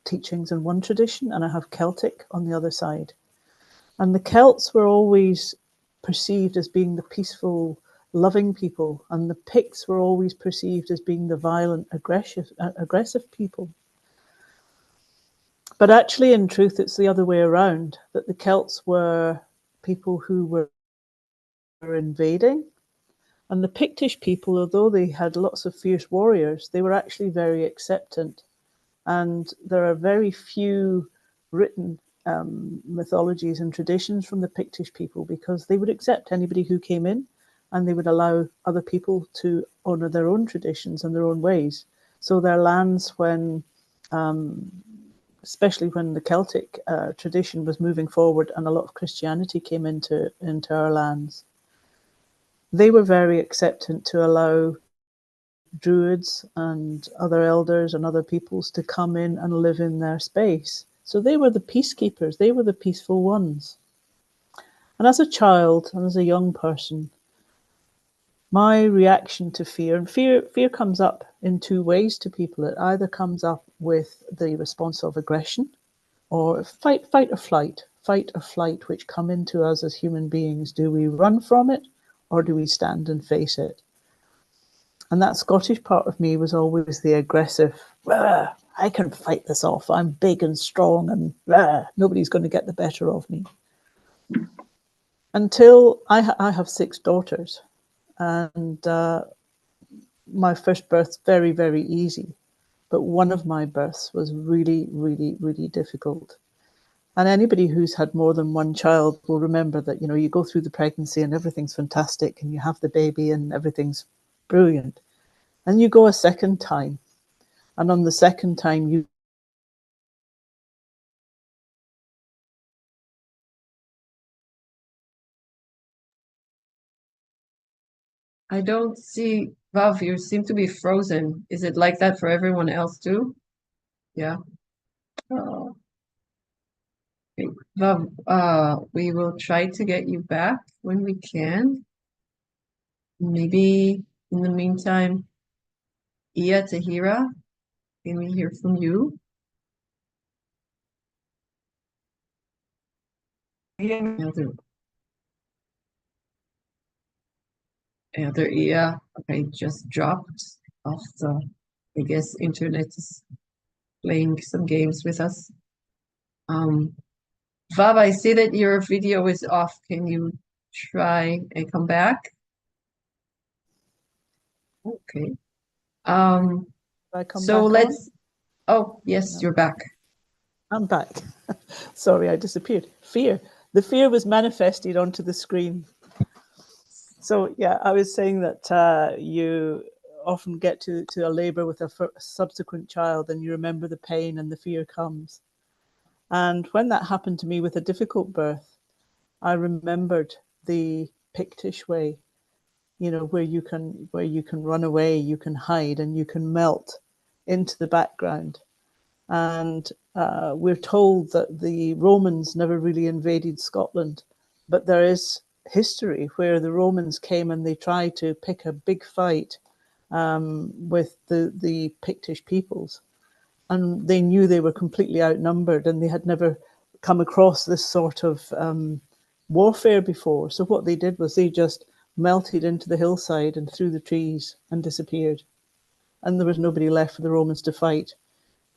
teachings in one tradition, and I have Celtic on the other side. And the Celts were always perceived as being the peaceful, loving people, and the Picts were always perceived as being the violent, aggressive people. But actually, in truth, it's the other way around, that the Celts were people who were invading, and the Pictish people, although they had lots of fierce warriors, they were actually very acceptant. And there are very few written mythologies and traditions from the Pictish people, because they would accept anybody who came in, and they would allow other people to honour their own traditions and their own ways. So their lands, when especially when the Celtic tradition was moving forward and a lot of Christianity came into our lands, they were very acceptant to allow druids and other elders and other peoples to come in and live in their space. So they were the peacekeepers, they were the peaceful ones. And as a child and as a young person, my reaction to fear, and fear comes up in two ways to people. It either comes up with the response of aggression, or fight or flight, which come into us as human beings. Do we run from it, or do we stand and face it? And that Scottish part of me was always the aggressive, I can fight this off, I'm big and strong, and nobody's going to get the better of me. Until I have 6 daughters, and my first birth's very, very easy. But one of my births was really, really, really difficult. And anybody who's had more than one child will remember that, you know, you go through the pregnancy and everything's fantastic, and you have the baby and everything's brilliant. And you go a second time, and on the second time you I don't see, Vav, you seem to be frozen. Is it like that for everyone else too? Yeah. Oh. Okay. Vav, we will try to get you back when we can. Maybe in the meantime, Iya Tahira, can we hear from you? Elder Iya, okay, just dropped off the, I guess internet is playing some games with us. Vav, I see that your video is off. Can you try and come back? Okay. I come So back on? let's, oh, yes, No. you're back. I'm back. Sorry, I disappeared. Fear. The fear was manifested onto the screen. So yeah, I was saying that you often get to a labour with a subsequent child, and you remember the pain, and the fear comes. And when that happened to me with a difficult birth, I remembered the Pictish way, you know, where you can run away, you can hide, and you can melt into the background. And we're told that the Romans never really invaded Scotland, but there is history where the Romans came and they tried to pick a big fight with the Pictish peoples. And they knew they were completely outnumbered, and they had never come across this sort of warfare before. So what they did was they just melted into the hillside and through the trees and disappeared. And there was nobody left for the Romans to fight.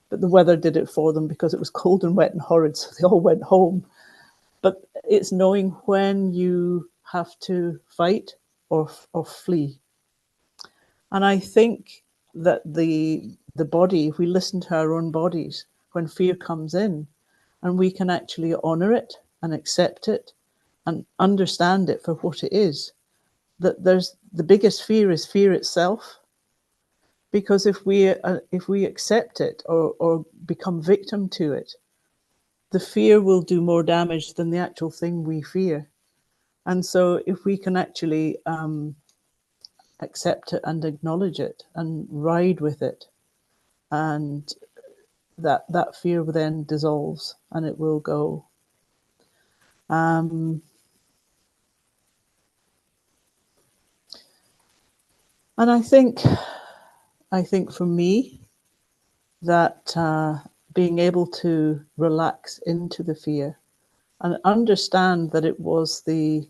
But the weather did it for them because it was cold and wet and horrid, so they all went home. But it's knowing when you have to fight or flee. And I think that the body, if we listen to our own bodies, when fear comes in, and we can actually honor it and accept it and understand it for what it is, that there's the biggest fear is fear itself. Because if we accept it or become victim to it, the fear will do more damage than the actual thing we fear. And so if we can actually accept it and acknowledge it and ride with it, and that fear then dissolves and it will go. And I think for me that being able to relax into the fear and understand that it was the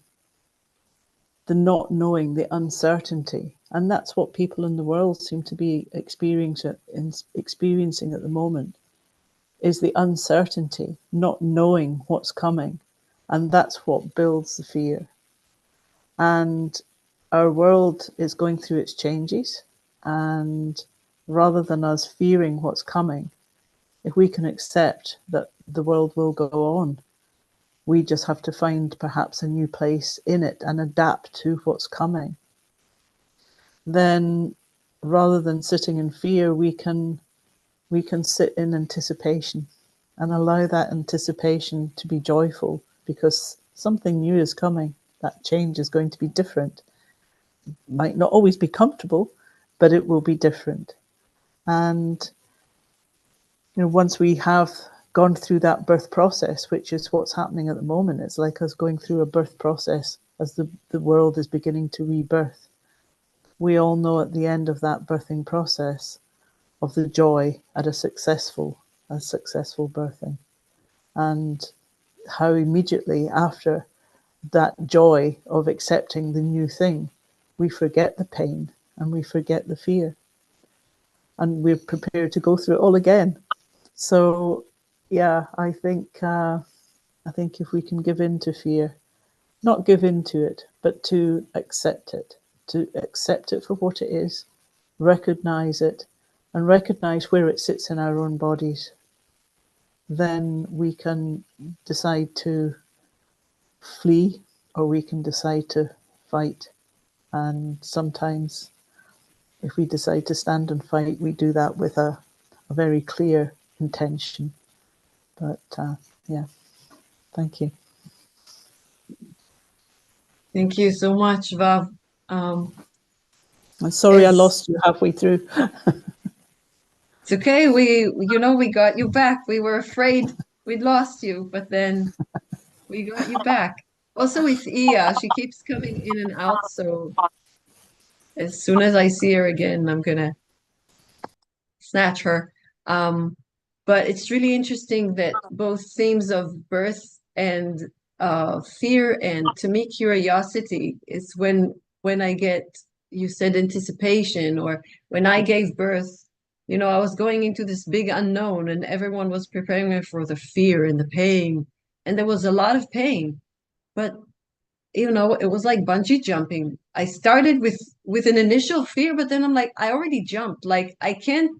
not knowing, the uncertainty, and that's what people in the world seem to be experiencing at the moment, is the uncertainty, not knowing what's coming, and that's what builds the fear. And our world is going through its changes, and rather than us fearing what's coming, if we can accept that the world will go on, we just have to find perhaps a new place in it and adapt to what's coming. Then rather than sitting in fear, we can sit in anticipation and allow that anticipation to be joyful, because something new is coming. That change is going to be different. Might not always be comfortable, but it will be different. And once we have gone through that birth process, which is what's happening at the moment, it's like us going through a birth process as the world is beginning to rebirth. We all know at the end of that birthing process of the joy at a successful birthing, and how immediately after that joy of accepting the new thing, we forget the pain and we forget the fear, and we're prepared to go through it all again. So yeah, I think if we can give in to fear, not give in to it, but to accept it for what it is, recognize it, and recognize where it sits in our own bodies, then we can decide to flee or we can decide to fight. And sometimes if we decide to stand and fight, we do that with a very clear intention. But yeah, thank you. Thank you so much, Vav. I'm sorry I lost you halfway through. It's okay. We got you back. We were afraid we'd lost you, but then we got you back. Also with Iya, she keeps coming in and out, so as soon as I see her again, I'm gonna snatch her. But it's really interesting that both themes of birth and fear, and to me curiosity is when I get, you said anticipation, or when I gave birth, I was going into this big unknown and everyone was preparing me for the fear and the pain, and there was a lot of pain, but it was like bungee jumping. I started with an initial fear, but then I'm like, I already jumped. Like I can't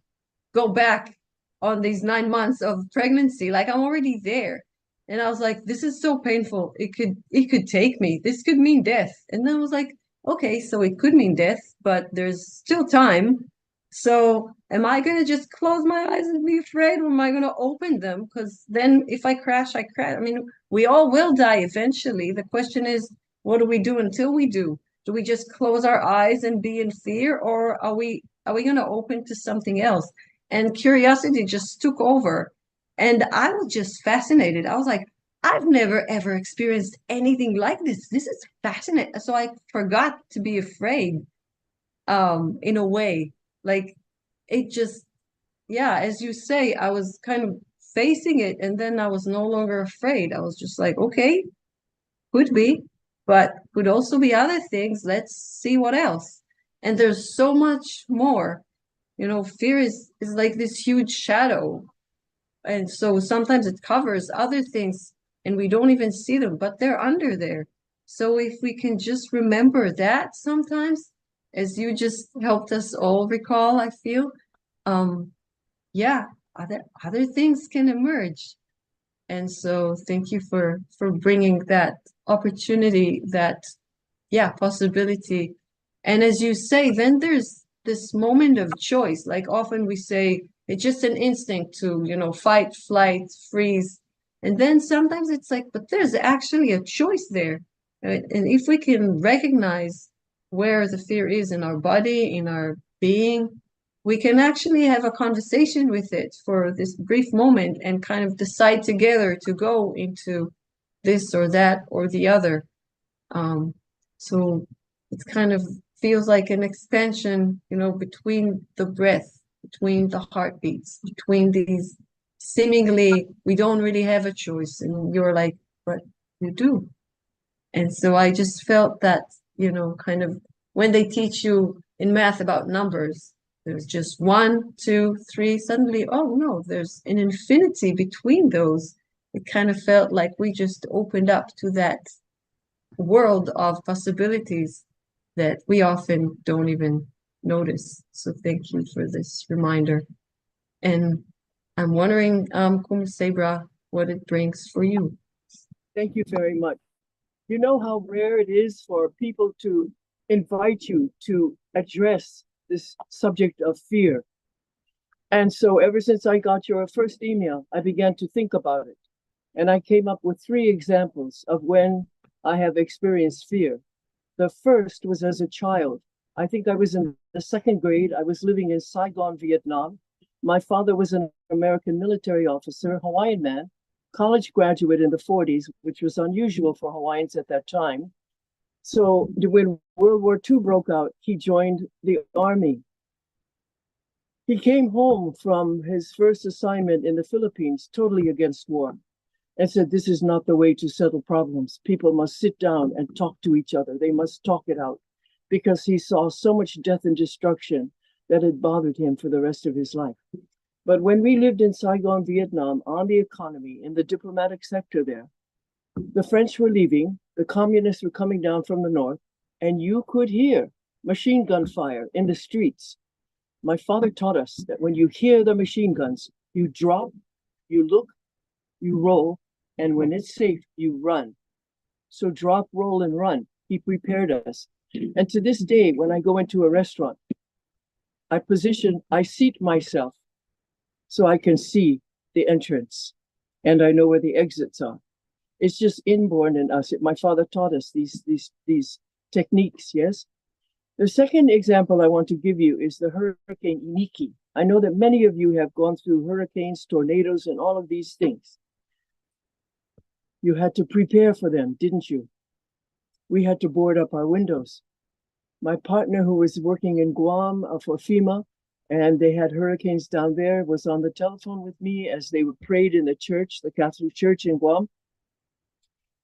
go back on these 9 months of pregnancy. Like I'm already there. And I was like, this is so painful. It could take me. This could mean death. And then I was like, okay, so it could mean death, but there's still time. So am I going to just close my eyes and be afraid, or am I going to open them? Because then if I crash, I crash. I mean, we all will die eventually. The question is, what do we do until we do? Do we just close our eyes and be in fear, or are we going to open to something else? And curiosity just took over. And I was just fascinated. I was like, I've never ever experienced anything like this. This is fascinating. So I forgot to be afraid, in a way. Like it just, yeah, as you say, I was kind of facing it, and then I was no longer afraid. I was just like, okay, could be. but could also be other things. Let's see what else. And there's so much more. You know, fear is like this huge shadow. And so sometimes it covers other things and we don't even see them, but they're under there. So if we can just remember that sometimes, as you just helped us all recall, I feel, yeah, other things can emerge. And so thank you for bringing that opportunity, that, yeah, possibility. And as you say, then there's this moment of choice. Like often we say, it's just an instinct to, you know, fight, flight, freeze. And then sometimes it's like, but there's actually a choice there. Right? And if we can recognize where the fear is in our body, in our being, we can actually have a conversation with it for this brief moment and kind of decide together to go into this or that or the other. So it kind of feels like an expansion, you know, between the breath, between the heartbeats, between these seemingly we don't really have a choice. And you're like, but you do. And so I just felt that, you know, kind of when they teach you in math about numbers, there's just 1, 2, 3, suddenly, oh no, there's an infinity between those. It kind of felt like we just opened up to that world of possibilities that we often don't even notice. So thank you for this reminder. And I'm wondering, Kumsebra, what it brings for you. Thank you very much. You know how rare it is for people to invite you to address this subject of fear. And so ever since I got your first email, I began to think about it. And I came up with 3 examples of when I have experienced fear. The first was as a child. I think I was in the 2nd grade. I was living in Saigon, Vietnam. My father was an American military officer, Hawaiian man, college graduate in the 40s, which was unusual for Hawaiians at that time. So when World War II broke out, he joined the army. He came home from his first assignment in the Philippines, totally against war, and said, this is not the way to settle problems. People must sit down and talk to each other. They must talk it out, because he saw so much death and destruction that had bothered him for the rest of his life. But when we lived in Saigon, Vietnam, on the economy, in the diplomatic sector there, the French were leaving, the communists were coming down from the north, and you could hear machine gun fire in the streets. My father taught us that when you hear the machine guns, you drop, you look, you roll, and when it's safe, you run. So drop, roll, and run. He prepared us. And to this day, when I go into a restaurant, I seat myself so I can see the entrance and I know where the exits are. It's just inborn in us. My father taught us these techniques, yes? The second example I want to give you is the Hurricane Iniki. I know that many of you have gone through hurricanes, tornadoes, and all of these things. You had to prepare for them, didn't you? We had to board up our windows. My partner, who was working in Guam for FEMA, and they had hurricanes down there, was on the telephone with me as they prayed in the church, the Catholic Church in Guam.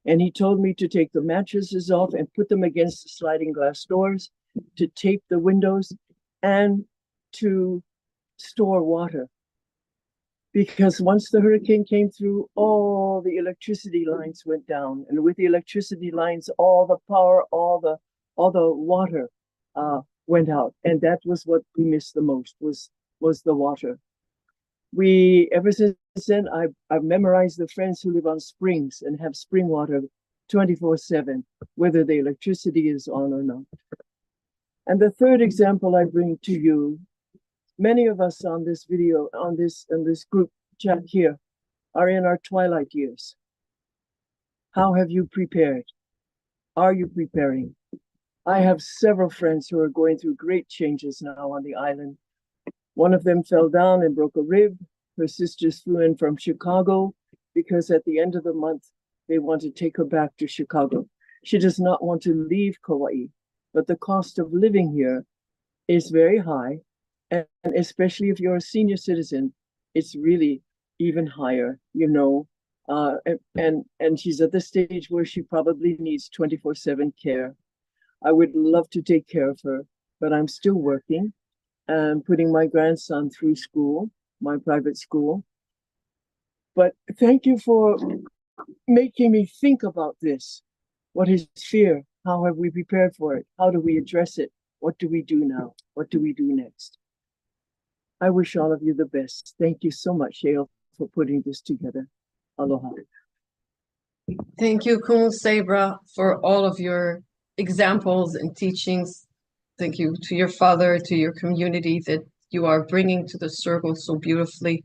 And he told me to take the mattresses off and put them against the sliding glass doors, to tape the windows, and to store water. Because once the hurricane came through, all the electricity lines went down. And with the electricity lines, all the power, all the water went out. And that was what we missed the most, was the water. Ever since then, I've memorized the friends who live on springs and have spring water 24/7, whether the electricity is on or not. And the third example I bring to you, many of us on this video, on this group chat here, are in our twilight years. How have you prepared? Are you preparing? I have several friends who are going through great changes now on the island. One of them fell down and broke a rib. Her sisters flew in from Chicago because at the end of the month, they want to take her back to Chicago. She does not want to leave Kauai, but the cost of living here is very high. And especially if you're a senior citizen, it's really even higher, you know. And she's at the stage where she probably needs 24/7 care. I would love to take care of her, but I'm still working and putting my grandson through school, my private school. But thank you for making me think about this. What is fear? How have we prepared for it? How do we address it? What do we do now? What do we do next? I wish all of you the best. Thank you so much, Yale, for putting this together. Aloha. Thank you, Kumu Sabra, for all of your examples and teachings. Thank you to your father, to your community that you are bringing to the circle so beautifully.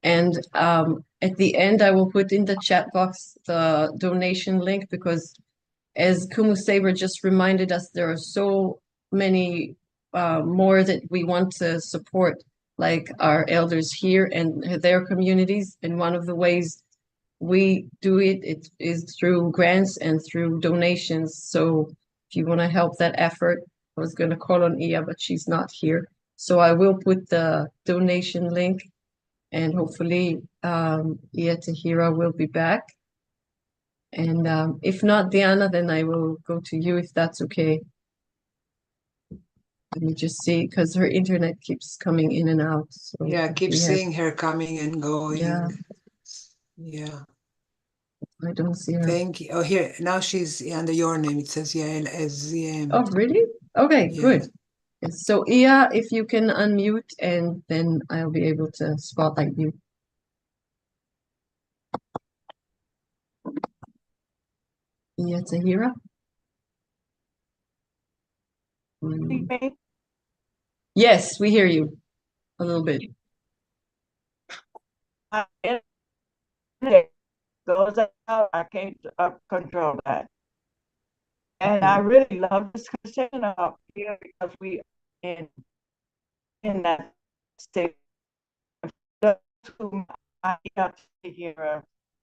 And at the end, I will put in the chat box the donation link because as Kumu Sabra just reminded us, there are so many more that we want to support, like our elders here and their communities. And one of the ways we do it is through grants and through donations. So if you want to help that effort, I was going to call on Iya, but she's not here. So I will put the donation link and hopefully Iya Tahira will be back. And if not, Diana, then I will go to you if that's okay. Let me just see, because her internet keeps coming in and out. So Yeah, I keep we have- seeing her coming and going. Yeah. Yeah. I don't see her. Thank you. Oh, here, now she's under your name. It says Yael SZM. Oh, really? Okay, Yeah. good. So Iya, if you can unmute and then I'll be able to spotlight you. Iya Tahira? Mm. Yes, we hear you a little bit. It goes out, I can't control that. And I really love this conversation up here because we in that state. Whom I got to hear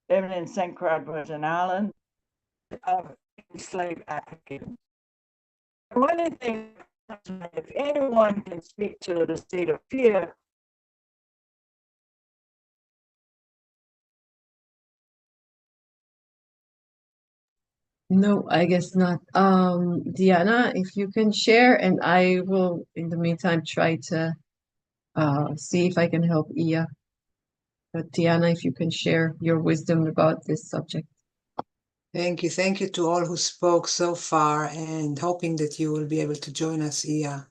living in St. Croix, Virgin Island, enslaved Africans. One of the things, if anyone can speak to the state of fear, No, I guess not. Diana, if you can share, and I will, in the meantime, try to see if I can help Iya. But Diana, if you can share your wisdom about this subject. Thank you. Thank you to all who spoke so far and hoping that you will be able to join us, Iya.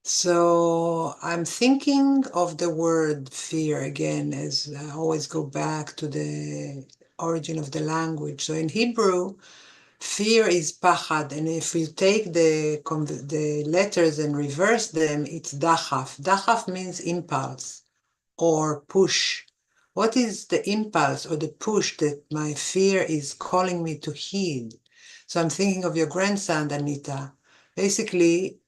So I'm thinking of the word fear again, as I always go back to the origin of the language. So in Hebrew, fear is pachad, and if you take the letters and reverse them, it's dachaf. Dachaf means impulse or push. What is the impulse or the push that my fear is calling me to heed? So I'm thinking of your grandson, Anita. Basically,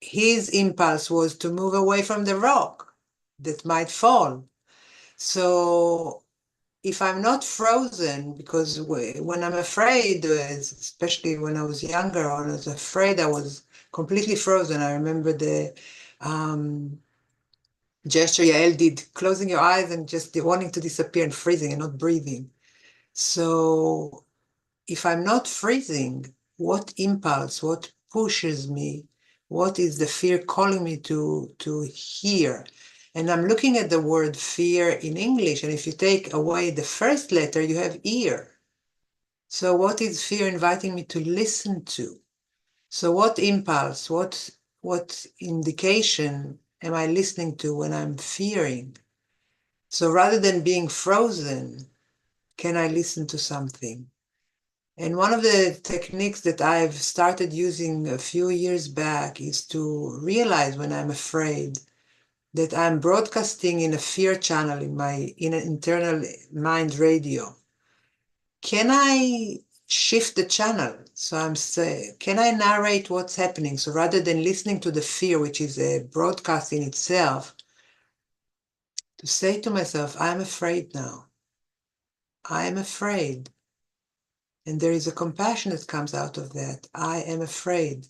his impulse was to move away from the rock that might fall. So if I'm not frozen, because when I'm afraid, especially when I was younger, or I was afraid, I was completely frozen. I remember the gesture Yael did, closing your eyes and just wanting to disappear and freezing and not breathing. So if I'm not freezing, what impulse, what pushes me, what is the fear calling me to hear? And I'm looking at the word fear in English, and if you take away the first letter, you have ear. So what is fear inviting me to listen to? So what impulse, what indication am I listening to when I'm fearing? So rather than being frozen, can I listen to something? And one of the techniques that I've started using a few years back is to realize when I'm afraid that I'm broadcasting in a fear channel in an internal mind radio. Can I shift the channel? So I'm saying, can I narrate what's happening? So rather than listening to the fear, which is a broadcast in itself, to say to myself, I'm afraid now. I am afraid. And there is a compassion that comes out of that. I am afraid.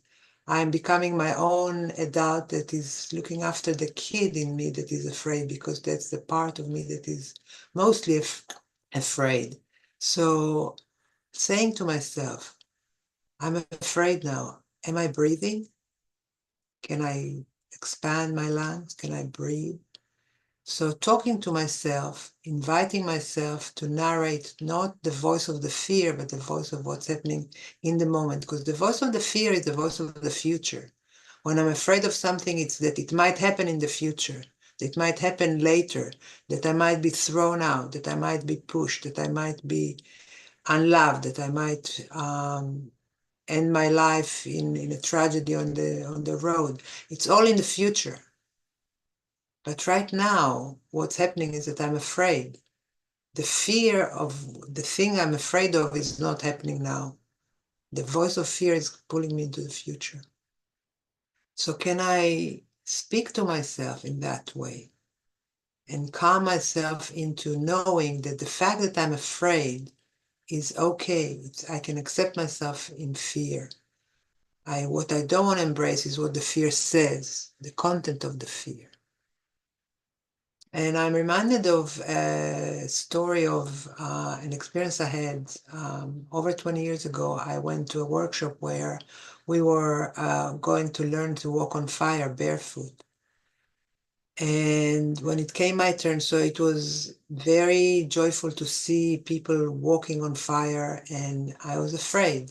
I am becoming my own adult that is looking after the kid in me that is afraid, because that's the part of me that is mostly afraid. So saying to myself, I'm afraid now. Am I breathing? Can I expand my lungs? Can I breathe? So talking to myself, inviting myself to narrate not the voice of the fear, but the voice of what's happening in the moment. Because the voice of the fear is the voice of the future. When I'm afraid of something, it's that it might happen in the future, that it might happen later, that I might be thrown out, that I might be pushed, that I might be unloved, that I might end my life in a tragedy on the road. It's all in the future. But right now, what's happening is that I'm afraid. The fear of the thing I'm afraid of is not happening now. The voice of fear is pulling me into the future. So can I speak to myself in that way and calm myself into knowing that the fact that I'm afraid is okay. I can accept myself in fear. What I don't want to embrace is what the fear says, the content of the fear. And I'm reminded of a story of an experience I had over 20 years ago. I went to a workshop where we were going to learn to walk on fire barefoot. And when it came my turn, so it was very joyful to see people walking on fire, and I was afraid.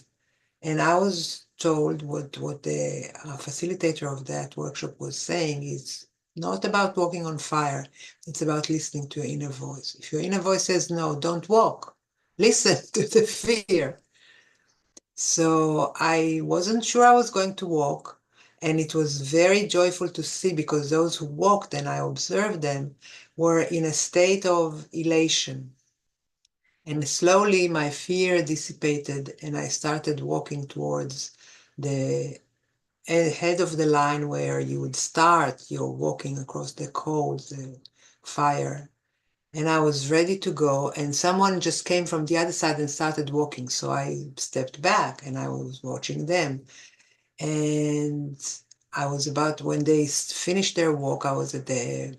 And I was told what the facilitator of that workshop was saying is not about walking on fire. It's about listening to your inner voice. If your inner voice says, no, don't walk, listen to the fear. So I wasn't sure I was going to walk. And it was very joyful to see, because those who walked, and I observed them, were in a state of elation. And slowly my fear dissipated, and I started walking towards the head of the line where you would start your walking across the coals, the fire. And I was ready to go, and someone just came from the other side and started walking. So I stepped back and I was watching them. And I was about, when they finished their walk, I was at the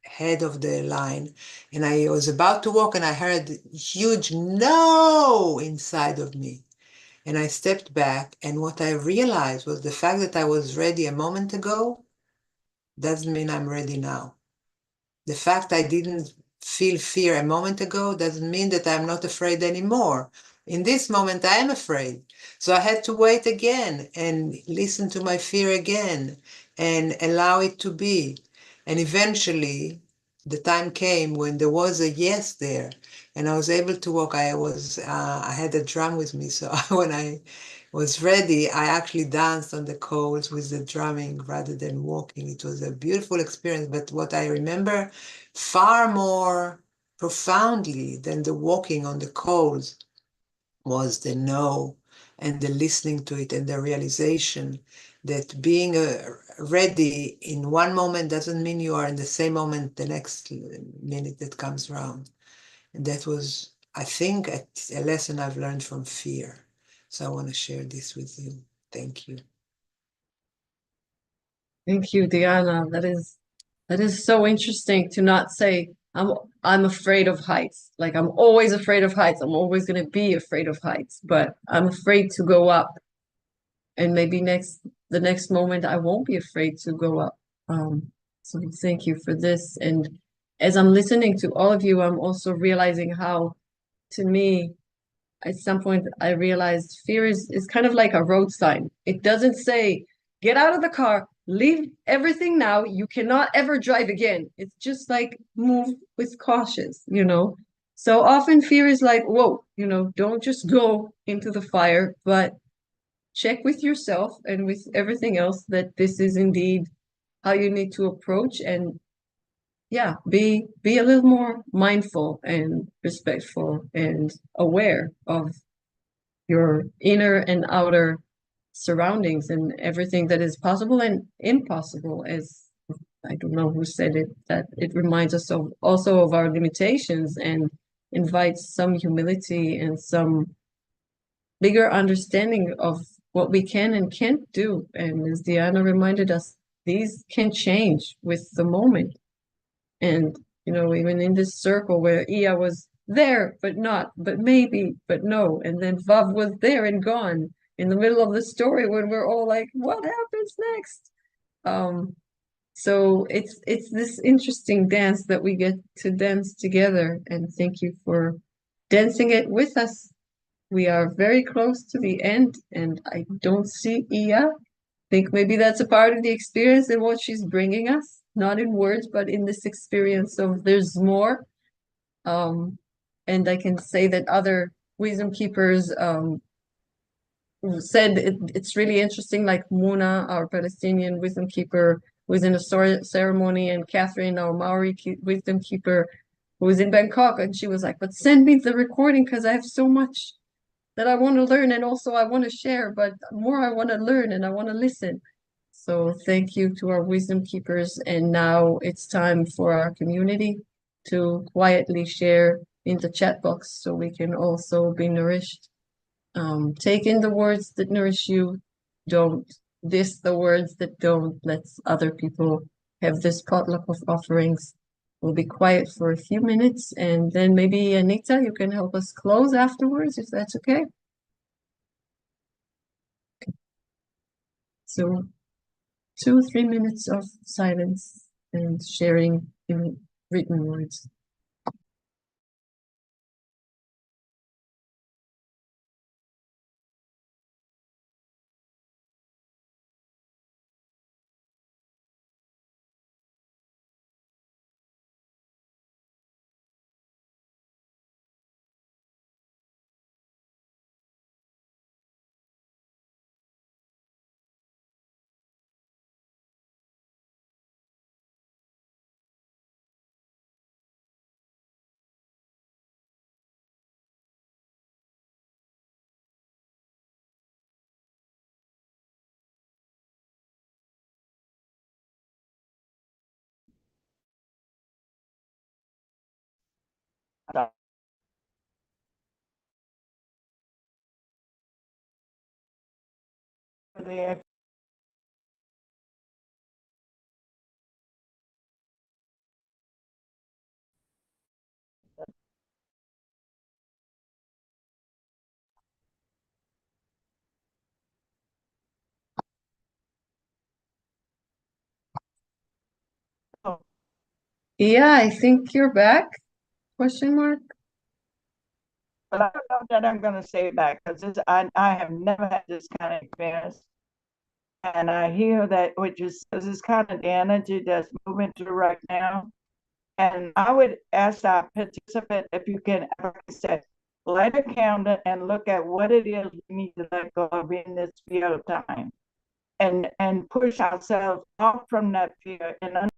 head of the line, and I was about to walk, and I heard a huge no inside of me. And I stepped back, and what I realized was the fact that I was ready a moment ago doesn't mean I'm ready now. The fact I didn't feel fear a moment ago doesn't mean that I'm not afraid anymore. In this moment, I am afraid. So I had to wait again and listen to my fear again and allow it to be. And eventually, the time came when there was a yes there, and I was able to walk. I had a drum with me, so when I was ready, I actually danced on the coals with the drumming rather than walking. It was a beautiful experience, but what I remember far more profoundly than the walking on the coals was the no, and the listening to it, and the realization that being ready in one moment doesn't mean you are in the same moment the next minute that comes around. And that was, I think, a lesson I've learned from fear. So I want to share this with you. Thank you. Thank you, Diana. That is so interesting to not say I'm afraid of heights. Like I'm always afraid of heights. I'm always going to be afraid of heights, but I'm afraid to go up. And maybe the next moment I won't be afraid to go up. So thank you for this. And as I'm listening to all of you, I'm also realizing how, to me, at some point I realized fear is kind of like a road sign. It doesn't say, get out of the car, leave everything now, you cannot ever drive again. It's just like move with cautious, you know? So often fear is like, whoa, you know, don't just go into the fire, but check with yourself and with everything else that this is indeed how you need to approach, and yeah, be a little more mindful and respectful and aware of your inner and outer surroundings and everything that is possible and impossible. As I don't know who said it, that it reminds us of also of our limitations and invites some humility and some bigger understanding of what we can and can't do. And as Diana reminded us, these can change with the moment. And, you know, even in this circle where Iya was there, but not, but maybe, but no. And then Vav was there and gone in the middle of the story when we're all like, what happens next? So it's this interesting dance that we get to dance together, and thank you for dancing it with us. We are very close to the end, and I don't see Iya. Think maybe that's a part of the experience and what she's bringing us, not in words, but in this experience of there's more. And I can say that other wisdom keepers said it's really interesting, like Muna, our Palestinian wisdom keeper, who was in a ceremony, and Catherine, our Maori wisdom keeper, who was in Bangkok, and she was like, but send me the recording because I have so much that I want to learn, and also I want to share, but more I want to learn and I want to listen. So thank you to our wisdom keepers. And now it's time for our community to quietly share in the chat box so we can also be nourished. Take in the words that nourish you. Don't diss the words that don't. Let other people have this potluck of offerings. We'll be quiet for a few minutes, and then maybe Anita, you can help us close afterwards, if that's okay. So 2-3 minutes of silence and sharing in written words. There. Oh, Yeah, I think you're back? Question mark? but I don't know that I'm going to say that because I have never had this kind of experience. And I hear that, which is this kind of the energy that's moving through right now. And I would ask our participant if you can, like I said, light a candle and look at what it is we need to let go of in this fear of time, and push ourselves off from that fear and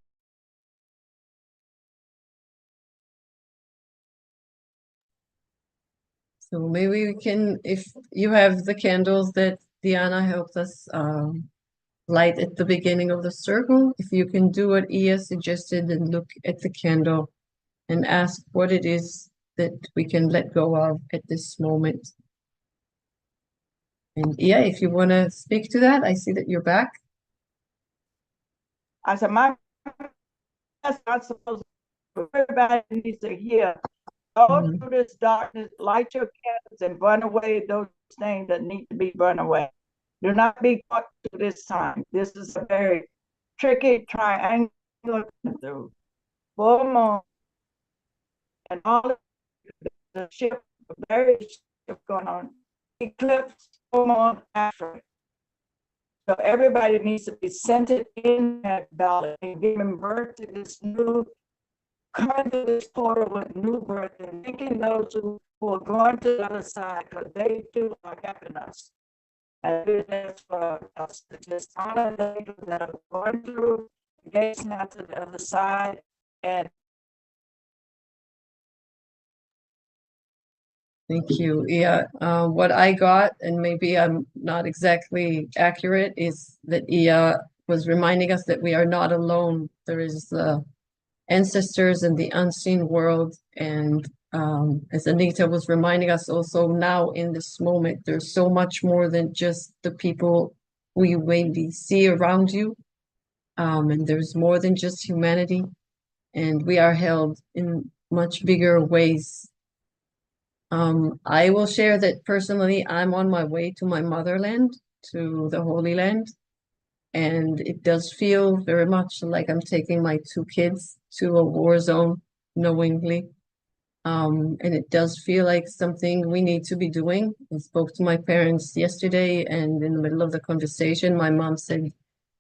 So maybe we can, if you have the candles that Diana helped us light at the beginning of the circle, if you can do what Iya suggested and look at the candle and ask what it is that we can let go of at this moment. And Iya, if you want to speak to that, I see that you're back. I said, that's not supposed to, everybody needs to hear. Go through this darkness, light your candles and burn away those things that need to be burned away. Do not be caught through this time. This is a very tricky triangle through full moon and all of the shift, various shift going on. Eclipse, full moon, after. So everybody needs to be centered in that ballot and giving birth to this new, coming to this portal with new birth and thinking those who are going to the other side, because they too are helping us. And it is for us to just honor those that are going through, gates now to the other side, and Thank you. Yeah, what I got, and maybe I'm not exactly accurate, is that Iya was reminding us that we are not alone. There is ancestors in the unseen world, and as Anita was reminding us also now in this moment, there's so much more than just the people who you maybe see around you, and there's more than just humanity, and we are held in much bigger ways I will share that personally, I'm on my way to my motherland, to the Holy Land, and it does feel very much like I'm taking my two kids to a war zone knowingly. And it does feel like something we need to be doing. I spoke to my parents yesterday, and in the middle of the conversation, my mom said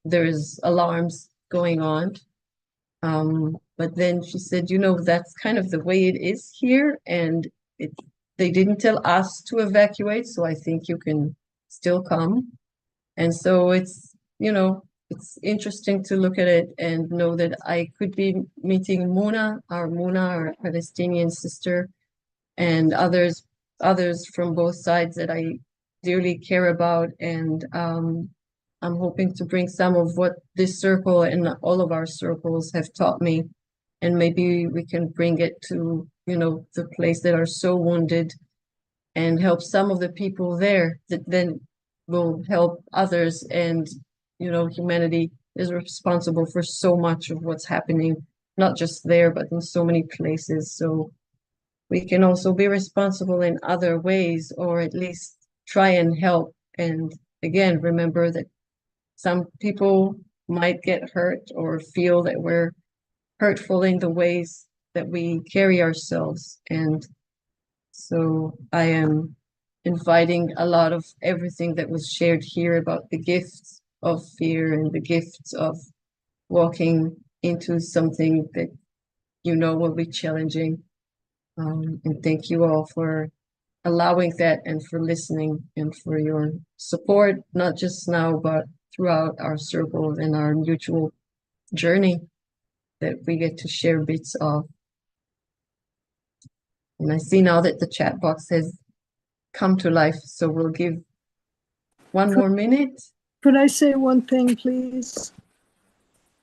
there's alarms going on. But then she said, you know, that's kind of the way it is here, and they didn't tell us to evacuate, so I think you can still come. And so it's, you know, it's interesting to look at it and know that I could be meeting Muna, our Palestinian sister, and others from both sides that I dearly care about. And I'm hoping to bring some of what this circle and all of our circles have taught me, and maybe we can bring it to, you know, the place that are so wounded, and help some of the people there that then will help others. And, you know, humanity is responsible for so much of what's happening, not just there, but in so many places. So we can also be responsible in other ways, or at least try and help. And again, remember that some people might get hurt or feel that we're hurtful in the ways that we carry ourselves. And so I am inviting a lot of everything that was shared here about the gifts of fear and the gifts of walking into something that you know will be challenging. And thank you all for allowing that, and for listening, and for your support, not just now, but throughout our circle and our mutual journey that we get to share bits of. And I see now that the chat box has come to life, so we'll give one more minute. Could I say one thing, please?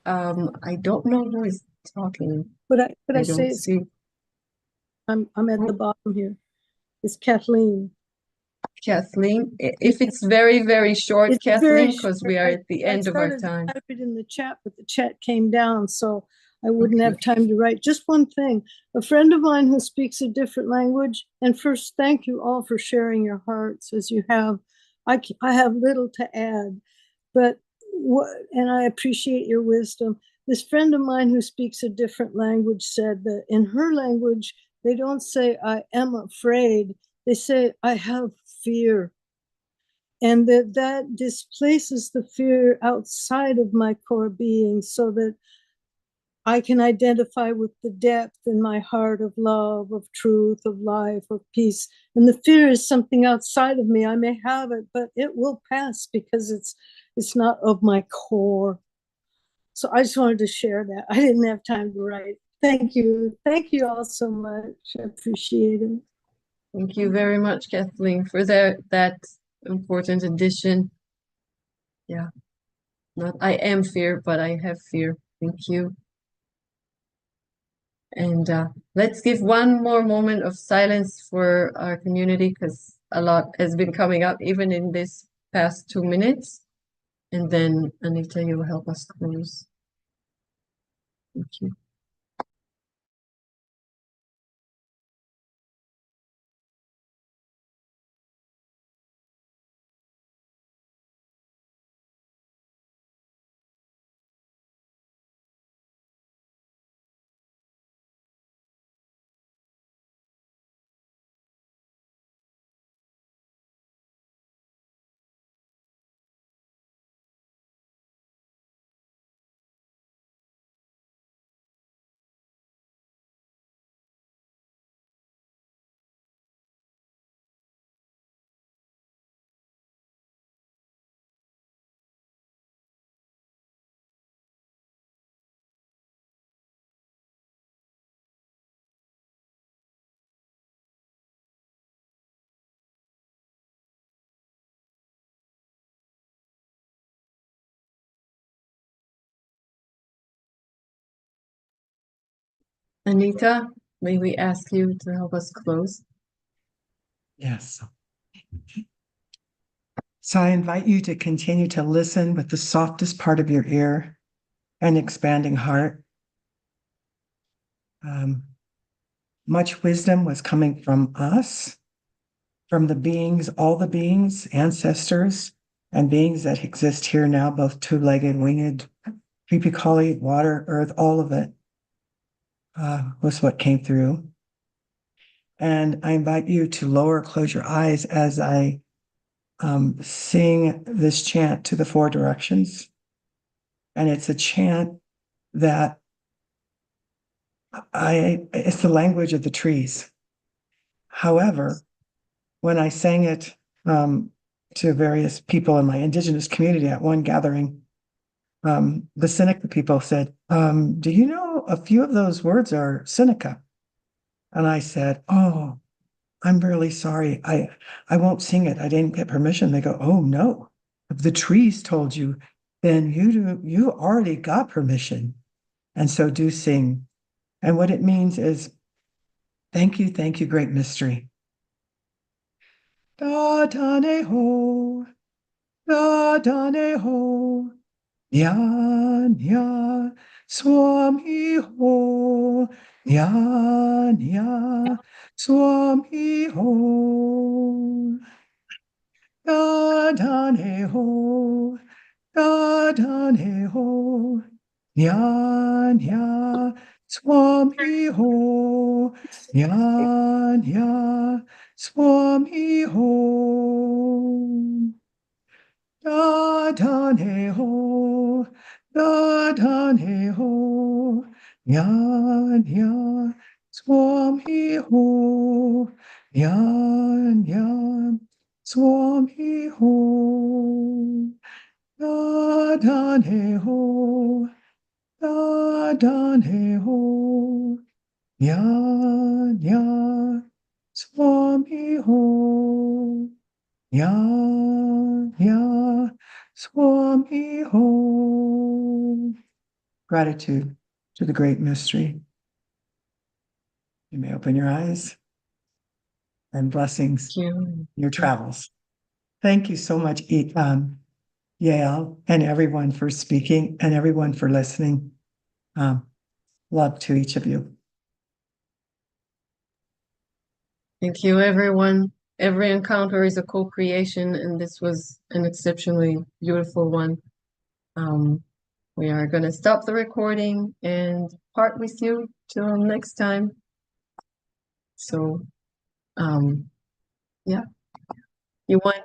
I don't know who is talking. Could I I say don't it's, see. I'm at the bottom here. It's Kathleen. Kathleen, if it's very, very short, It's very Kathleen, because short. we are at the end of our I started time. to type it in the chat, but the chat came down, so I wouldn't have time to write. Just one thing. A friend of mine who speaks a different language, and first, thank you all for sharing your hearts as you have. I have little to add, but and I appreciate your wisdom. This friend of mine who speaks a different language said that in her language, they don't say, I am afraid. They say, I have fear. And that displaces the fear outside of my core being, so that I can identify with the depth in my heart of love, of truth, of life, of peace. And the fear is something outside of me. I may have it, but it will pass because it's not of my core. So I just wanted to share that. I didn't have time to write. Thank you. Thank you all so much. I appreciate it. Thank you very much, Kathleen, for that important addition. Yeah, not I am fear, but I have fear. Thank you. And let's give one more moment of silence for our community, because a lot has been coming up even in this past 2 minutes. And then Anita, you will help us close. Thank you. Anita, may we ask you to help us close? Yes. So I invite you to continue to listen with the softest part of your ear and expanding heart. Much wisdom was coming from us, from the beings, all the beings, ancestors, and beings that exist here now, both two-legged, winged, creepy crawly, water, earth, all of it was what came through. And I invite you to lower, close your eyes as I sing this chant to the four directions. And it's a chant that it's the language of the trees. However, when I sang it to various people in my indigenous community at one gathering, the Seneca people said, do you know a few of those words are Seneca? And I said, oh, I'm really sorry. I won't sing it. I didn't get permission. They go, oh no, if the trees told you, then you already got permission. And so do sing. And what it means is, thank you, great mystery. Da dane ho, da dane ho, nya nya, swami ho, nya nya, swami ho. Da dane ho, da dane ho, nya nya, swami ho, nya nya, swami ho. Da dane ho, da dane ho, nya nya, swami ho, nya nya, swami ho. Da dane ho, da dane ho, nya nya, swami ho, nya nya, swami ho. Gratitude to the great mystery. You may open your eyes, and blessings Thank you. in your travels. Thank you so much, Yael, and everyone for speaking and everyone for listening. Love to each of you. Thank you, everyone. Every encounter is a co-creation, and this was an exceptionally beautiful one. We are going to stop the recording and part with you till next time. So, yeah, you want